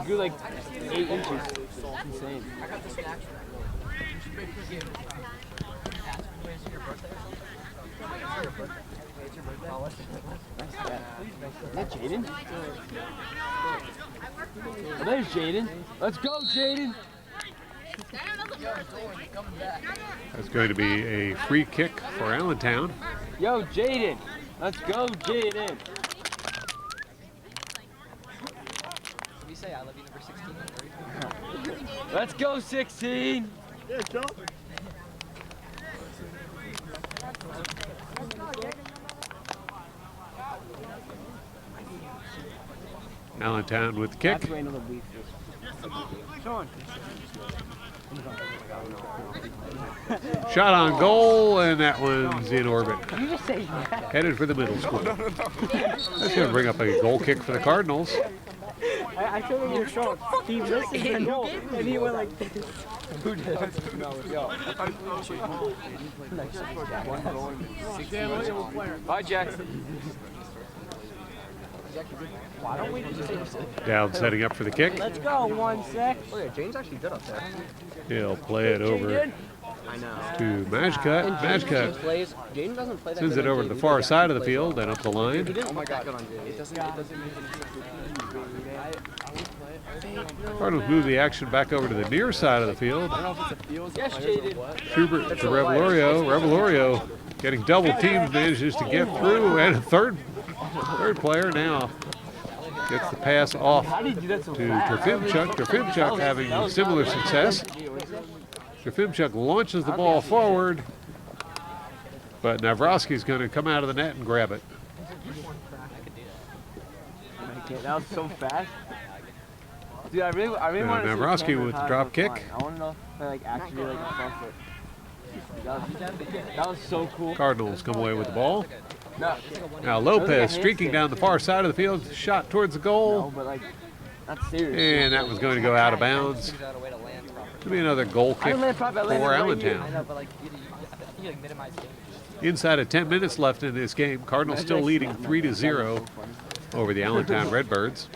Speaker 6: grew like 8 inches. It's insane. Is that Jaden? Oh, there's Jaden. Let's go, Jaden.
Speaker 1: That's going to be a free kick for Allentown.
Speaker 6: Yo, Jaden. Let's go, Jaden.
Speaker 7: We say I love you number 16.
Speaker 6: Let's go, 16.
Speaker 5: Yeah, Joe.
Speaker 1: Allentown with the kick. Shot on goal, and that one's in orbit. Headed for the middle school. That's going to bring up a goal kick for the Cardinals.
Speaker 5: I told him you're short. He missed the goal, and he went like this.
Speaker 6: Who did? No, yo. Bye, Jack.
Speaker 5: Why don't we just
Speaker 1: Down setting up for the kick.
Speaker 5: let's go 1 sec.
Speaker 7: Oh yeah, Jane's actually good up there.
Speaker 1: He'll play it over
Speaker 7: I know.
Speaker 1: to Mashcut. Mashcut
Speaker 7: Jaden doesn't play that
Speaker 1: sends
Speaker 7: good
Speaker 1: it
Speaker 7: on
Speaker 1: over to
Speaker 7: Jaden.
Speaker 1: the far
Speaker 7: He
Speaker 1: side of the
Speaker 7: plays
Speaker 1: field
Speaker 7: well.
Speaker 1: and up the line.
Speaker 7: He didn't look that good on Jaden. It doesn't make any sense.
Speaker 1: Cardinals move the action back over to the near side of the field.
Speaker 6: Yes, Jaden.
Speaker 1: Schubert to Revelorio. Revelorio getting double teamed, manages to get through, and a third player now gets the pass off
Speaker 6: How did he do that so
Speaker 1: to
Speaker 6: fast?
Speaker 1: Trofimchuk. Trofimchuk having similar success. Trofimchuk launches the ball forward, but Navrosky's going to come out of the net and grab it.
Speaker 6: That was so fast. Dude, I really want to see
Speaker 1: Navrosky
Speaker 6: Cameron
Speaker 1: with the
Speaker 6: Hines
Speaker 1: drop
Speaker 6: on
Speaker 1: kick.
Speaker 6: flying. I want to know if they like actually like front foot. That was so cool.
Speaker 1: Cardinals come away with the ball.
Speaker 6: No,
Speaker 1: Now Lopez streaking down the far side of the field, shot towards the
Speaker 6: no,
Speaker 1: goal,
Speaker 6: but like, that's serious.
Speaker 1: and that was going to go out of bounds.
Speaker 7: Figured out a way to land properly.
Speaker 1: It'll be another goal
Speaker 6: I
Speaker 1: kick
Speaker 6: landed properly, I landed
Speaker 1: for
Speaker 6: right
Speaker 1: Allentown.
Speaker 7: I know, but like, I think you like minimize damage.
Speaker 1: Inside of 10 minutes left in this game. Cardinals still leading 3-0 over the Allentown Redbirds.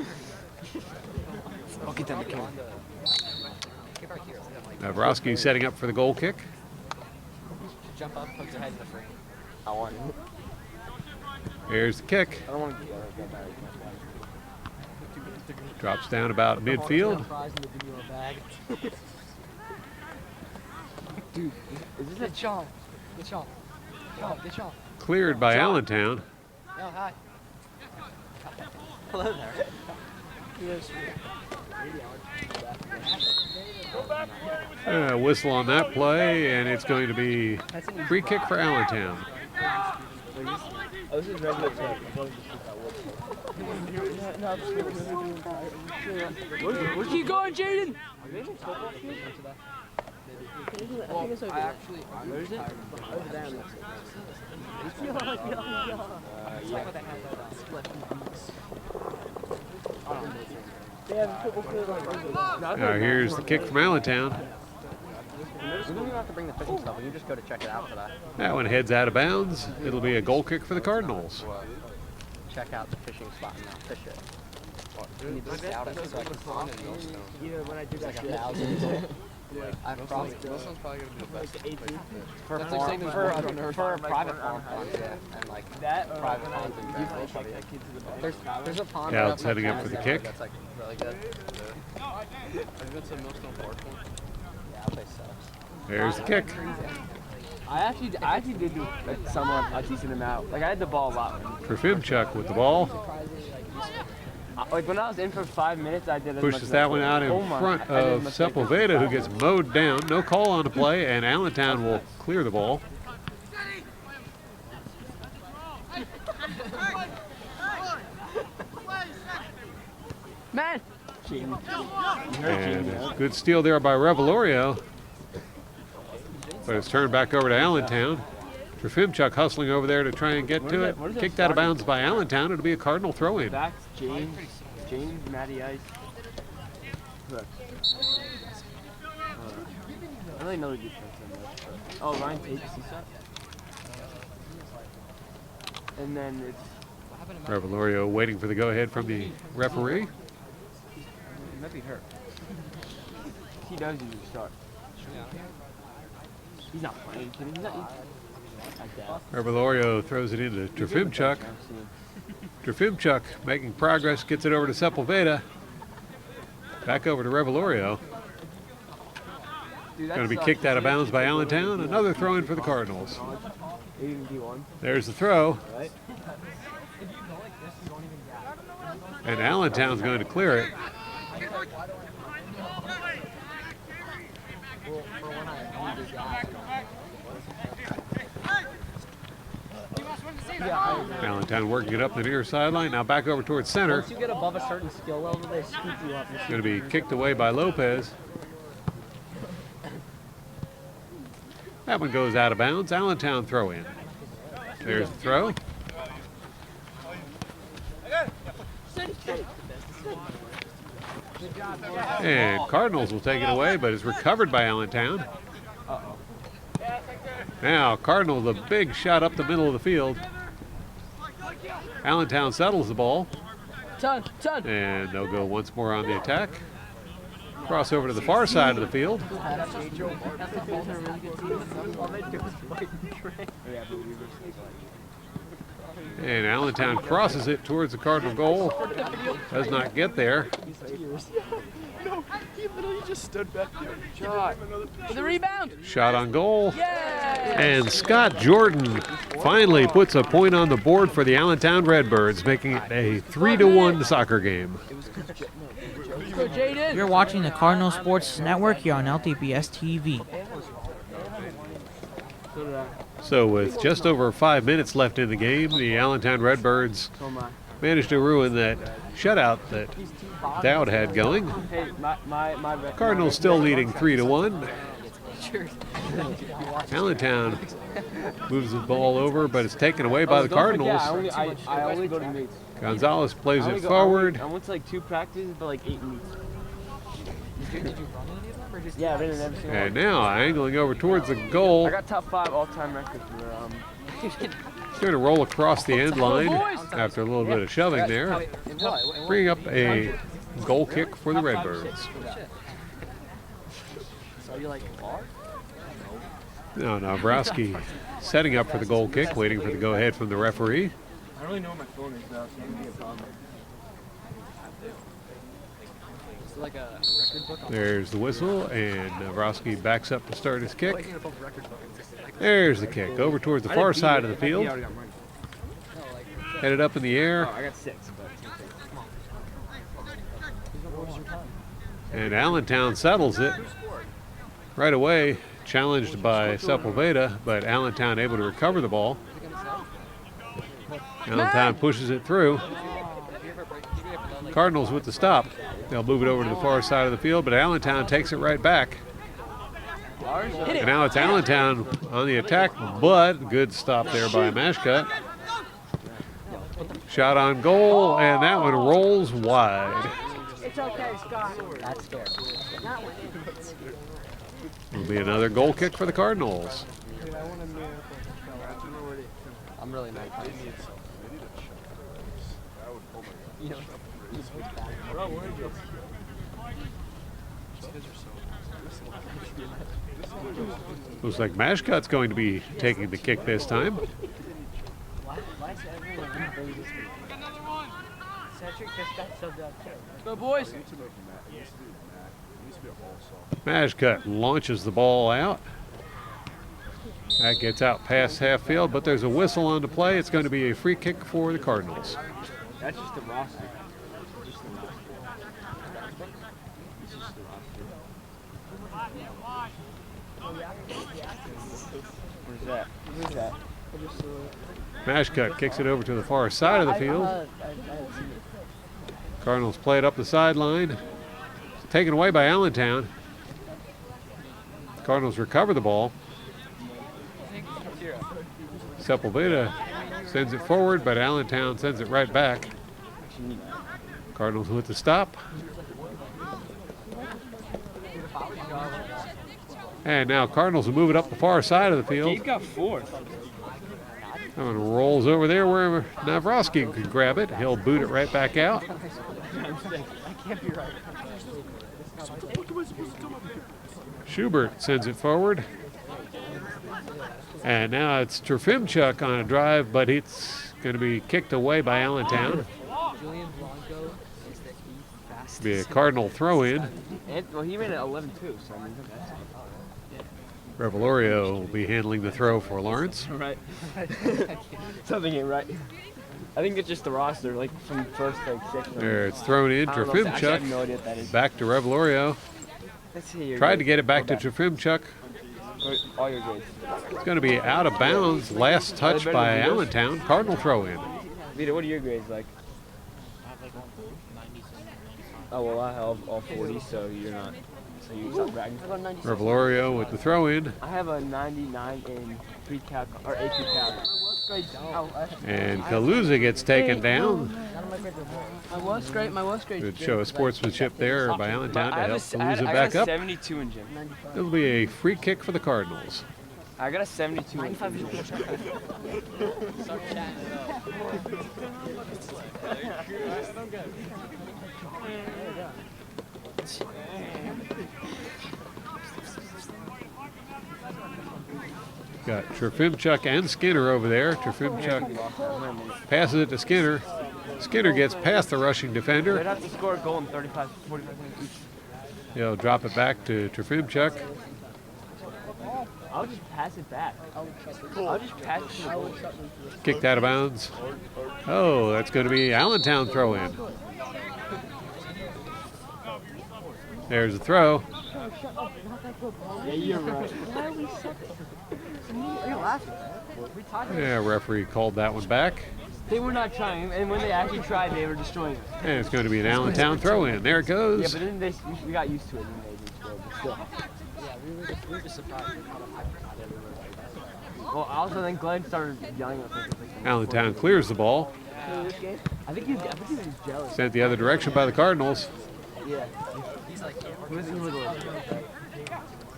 Speaker 6: I'll get them to kill.
Speaker 7: Get right here.
Speaker 1: Navrosky setting up for the goal kick.
Speaker 7: Jump up, poke your head in the frame.
Speaker 6: I want it.
Speaker 1: Here's the kick.
Speaker 6: I don't want to get that.
Speaker 1: Drops down about midfield.
Speaker 6: Dude, is this
Speaker 7: Get Sean. Get Sean. Get Sean.
Speaker 1: Cleared by Allentown.
Speaker 7: No, hi. Hello there.
Speaker 1: Whistle on that play, and it's going to be free kick for Allentown.
Speaker 6: Oh, this is Redbirds. Keep going, Jaden!
Speaker 7: Well, I actually,
Speaker 6: Where is it?
Speaker 1: Now here's the kick from Allentown.
Speaker 7: we don't even have to bring the fishing stuff. We can just go to check it out for that.
Speaker 1: That one heads out of bounds. It'll be a goal kick for the Cardinals.
Speaker 7: Check out the fishing spot and not fish it. You need to scout it so I can find it.
Speaker 5: Either when I do that,
Speaker 7: Like 1,000. I've probably
Speaker 8: Wilson's probably gonna be the best.
Speaker 7: for
Speaker 8: That's
Speaker 7: farm,
Speaker 8: like saying
Speaker 7: for a private farm pond, yeah, and like private ponds in general. Probably like, there's a pond.
Speaker 1: Yeah,
Speaker 7: right
Speaker 1: it's heading up for the
Speaker 7: Canada
Speaker 1: kick.
Speaker 7: That's like really good.
Speaker 8: Have you been to Millstone Park one?
Speaker 7: Yeah, that place sucks.
Speaker 1: There's the kick.
Speaker 6: I actually did do somewhat a decent amount. Like I had the ball a lot.
Speaker 1: Trofimchuk with the ball.
Speaker 6: Like when I was in for 5 minutes, I did as
Speaker 1: Pushes
Speaker 6: much
Speaker 1: that
Speaker 6: as
Speaker 1: one out in front of Sepulveda, who gets mowed down. No call on the play, and Allentown will clear the ball.
Speaker 6: Man!
Speaker 1: And a good steal there by Revelorio. But it's turned back over to Allentown. Trofimchuk hustling over there to try and get to it. Kicked out of bounds by Allentown. It'll be a Cardinal throw-in.
Speaker 6: That's James, Matty Ice. Look. I don't really know the defense in this. Oh, Ryan Tate, see that? And then it's
Speaker 1: Revelorio waiting for the go-ahead from the referee.
Speaker 6: he might be hurt. He does usually start. He's not playing. He's not like that.
Speaker 1: Revelorio throws it into Trofimchuk. Trofimchuk making progress, gets it over to Sepulveda. Back over to Revelorio. Going to be kicked out of bounds by Allentown. Another throw-in for the Cardinals. There's the throw. And Allentown's going to clear it. Allentown working it up the near sideline. Now back over towards center.
Speaker 5: once you get above a certain skill level, they scoop you up.
Speaker 1: Going to be kicked away by Lopez. That one goes out of bounds. Allentown throw in. There's the throw. And Cardinals will take it away, but it's recovered by Allentown. Now Cardinals, a big shot up the middle of the field. Allentown settles the ball. And they'll go once more on the attack. Cross over to the far side of the field. And Allentown crosses it towards the Cardinal goal. Does not get there.
Speaker 8: No, he literally just stood back there.
Speaker 6: Shot. For the rebound.
Speaker 1: Shot on goal.
Speaker 6: Yay!
Speaker 1: And Scott Jordan finally puts a point on the board for the Allentown Redbirds, making it a 3-1 soccer game.
Speaker 4: You're watching the Cardinal Sports Network here on LTPS TV.
Speaker 1: So with just over 5 minutes left in the game, the Allentown Redbirds managed to ruin that shutout that Dowd had going.
Speaker 6: Hey, my
Speaker 1: Cardinals still leading 3-1. Allentown moves the ball over, but it's taken away by the Cardinals.
Speaker 6: I only go to meets.
Speaker 1: Gonzalez plays it forward.
Speaker 6: I went to like 2 practices, but like 8 meets.
Speaker 7: Did you run any of them or just?
Speaker 6: Yeah, I've been in every single
Speaker 1: And
Speaker 6: one.
Speaker 1: now angling over towards the goal.
Speaker 6: I got top 5 all-time record for
Speaker 1: Going to roll across the end line after a little bit of shoving there. Bringing up a goal kick for the Redbirds.
Speaker 7: So you like bar?
Speaker 1: Now Navrowski setting up for the goal kick, waiting for the go-ahead from the referee.
Speaker 8: I don't really know where my phone is now, so it wouldn't be a problem.
Speaker 7: Is it like a record book?
Speaker 1: There's the whistle, and Navrowski backs up to start his kick.
Speaker 7: Like in a book record book.
Speaker 1: There's the kick, over towards the far side of the field.
Speaker 6: already got money.
Speaker 1: Headed up in the air.
Speaker 6: Oh, I got 6, but
Speaker 1: And Allentown settles it right away, challenged by Sepulveda, but Allentown able to recover the ball. Allentown pushes it through. Cardinals with the stop. They'll move it over to the far side of the field, but Allentown takes it right back. And now it's Allentown on the attack, but good stop there by Mashcut. Shot on goal, and that one rolls wide.
Speaker 5: It's okay, Scott.
Speaker 7: That's scary.
Speaker 1: It'll be another goal kick for the Cardinals.
Speaker 7: I'm really mad.
Speaker 1: Looks like Mashcut's going to be taking the kick this time.
Speaker 5: Cedric just got subbed out too.
Speaker 6: Go, boys.
Speaker 1: Mashcut launches the ball out. That gets out past half field, but there's a whistle on the play. It's going to be a free kick for the Cardinals.
Speaker 6: That's just the roster. Where's that? Who's that?
Speaker 1: Mashcut kicks it over to the far side of the field. Cardinals play it up the sideline. Taken away by Allentown. Cardinals recover the ball. Sepulveda sends it forward, but Allentown sends it right back. Cardinals with the stop. And now Cardinals will move it up the far side of the field.
Speaker 6: Dave got fourth.
Speaker 1: That one rolls over there where Navrosky could grab it. He'll boot it right back out. Schubert sends it forward. And now it's Trofimchuk on a drive, but it's going to be kicked away by Allentown. Be a Cardinal throw-in.
Speaker 6: Well, he ran at 11-2, so I mean, that's
Speaker 1: Revelorio will be handling the throw for Lawrence.
Speaker 6: right. Something ain't right. I think it's just the roster, like from first, like sixth.
Speaker 1: There, it's thrown in.
Speaker 6: I don't know. Actually, I have no
Speaker 1: Trofimchuk
Speaker 6: idea what that is.
Speaker 1: back to Revelorio.
Speaker 6: Let's see your
Speaker 1: Tried to
Speaker 6: grades.
Speaker 1: get it back to
Speaker 6: Go
Speaker 1: Trofimchuk.
Speaker 6: All your grades.
Speaker 1: It's going to be out of bounds. Last touch
Speaker 6: better
Speaker 1: by
Speaker 6: than Vito's?
Speaker 1: Allentown. Cardinal throw in.
Speaker 6: Vito, what are your grades like? Oh, well, I have all 40, so you're not. So you stop bragging.
Speaker 1: Revelorio with the throw in.
Speaker 6: I have a 99 in pre-calc or AP calc.
Speaker 1: And Kaluza gets taken down.
Speaker 5: My worst grade.
Speaker 1: Good show of sportsmanship there by Allentown to help Kaluza
Speaker 6: I
Speaker 1: back
Speaker 6: got a
Speaker 1: up.
Speaker 6: 72 in gym.
Speaker 1: It'll be a free kick for the Cardinals.
Speaker 6: I got a 72 in gym.
Speaker 1: Got Trofimchuk and Skinner over there. Trofimchuk passes it to Skinner. Skinner gets past the rushing
Speaker 6: They'd
Speaker 1: defender.
Speaker 6: have to score a goal in 45 minutes each.
Speaker 1: He'll drop it back to Trofimchuk.
Speaker 6: I'll just pass it back. I'll just pass it to the goal.
Speaker 1: Kicked out of bounds. Oh, that's going to be Allentown throw in. There's a throw.
Speaker 6: Yeah, you're right.
Speaker 1: Yeah, referee called that one back.
Speaker 6: They were not trying, and when they actually tried, they were destroying it.
Speaker 1: And it's going to be an Allentown throw in. There it
Speaker 6: Yeah,
Speaker 1: goes.
Speaker 6: but then we got used to it, and they didn't score, but still.
Speaker 7: Yeah, we were just surprised.
Speaker 6: Well, also then Glenn started yelling at us.
Speaker 1: Allentown clears the ball.
Speaker 6: I think he was jealous.
Speaker 1: Sent the other direction by the Cardinals.
Speaker 6: Yeah. He was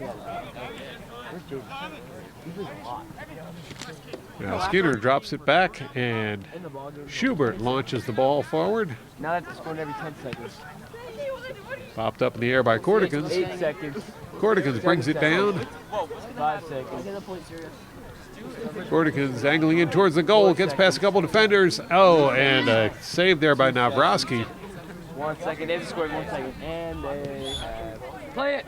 Speaker 6: yeah. Where's Jaden? He was hot.
Speaker 1: Now Skinner drops it back, and
Speaker 6: In the ball game.
Speaker 1: Schubert launches the ball forward.
Speaker 6: Now they have to score every 10 seconds.
Speaker 1: Popped up in the air by Corticans.
Speaker 6: 8 seconds.
Speaker 1: Corticans brings it down.
Speaker 6: 5 seconds.
Speaker 1: Corticans angling in towards the goal. Gets past a couple defenders. Oh, and a save there by Navrosky.
Speaker 6: 1 second. They have to score in 1 second. And they have. Play it!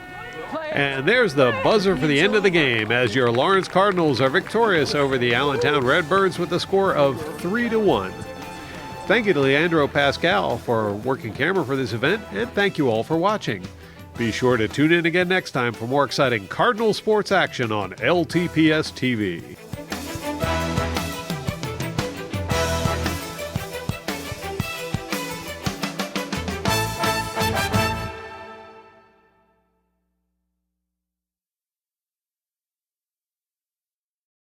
Speaker 6: Play it!
Speaker 1: And there's the buzzer for the end of the game as your Lawrence Cardinals are victorious over the Allentown Redbirds with a score of 3-1. Thank you to Leandro Pascal for working camera for this event, and thank you all for watching. Be sure to tune in again next time for more exciting Cardinal sports action on LTPS TV.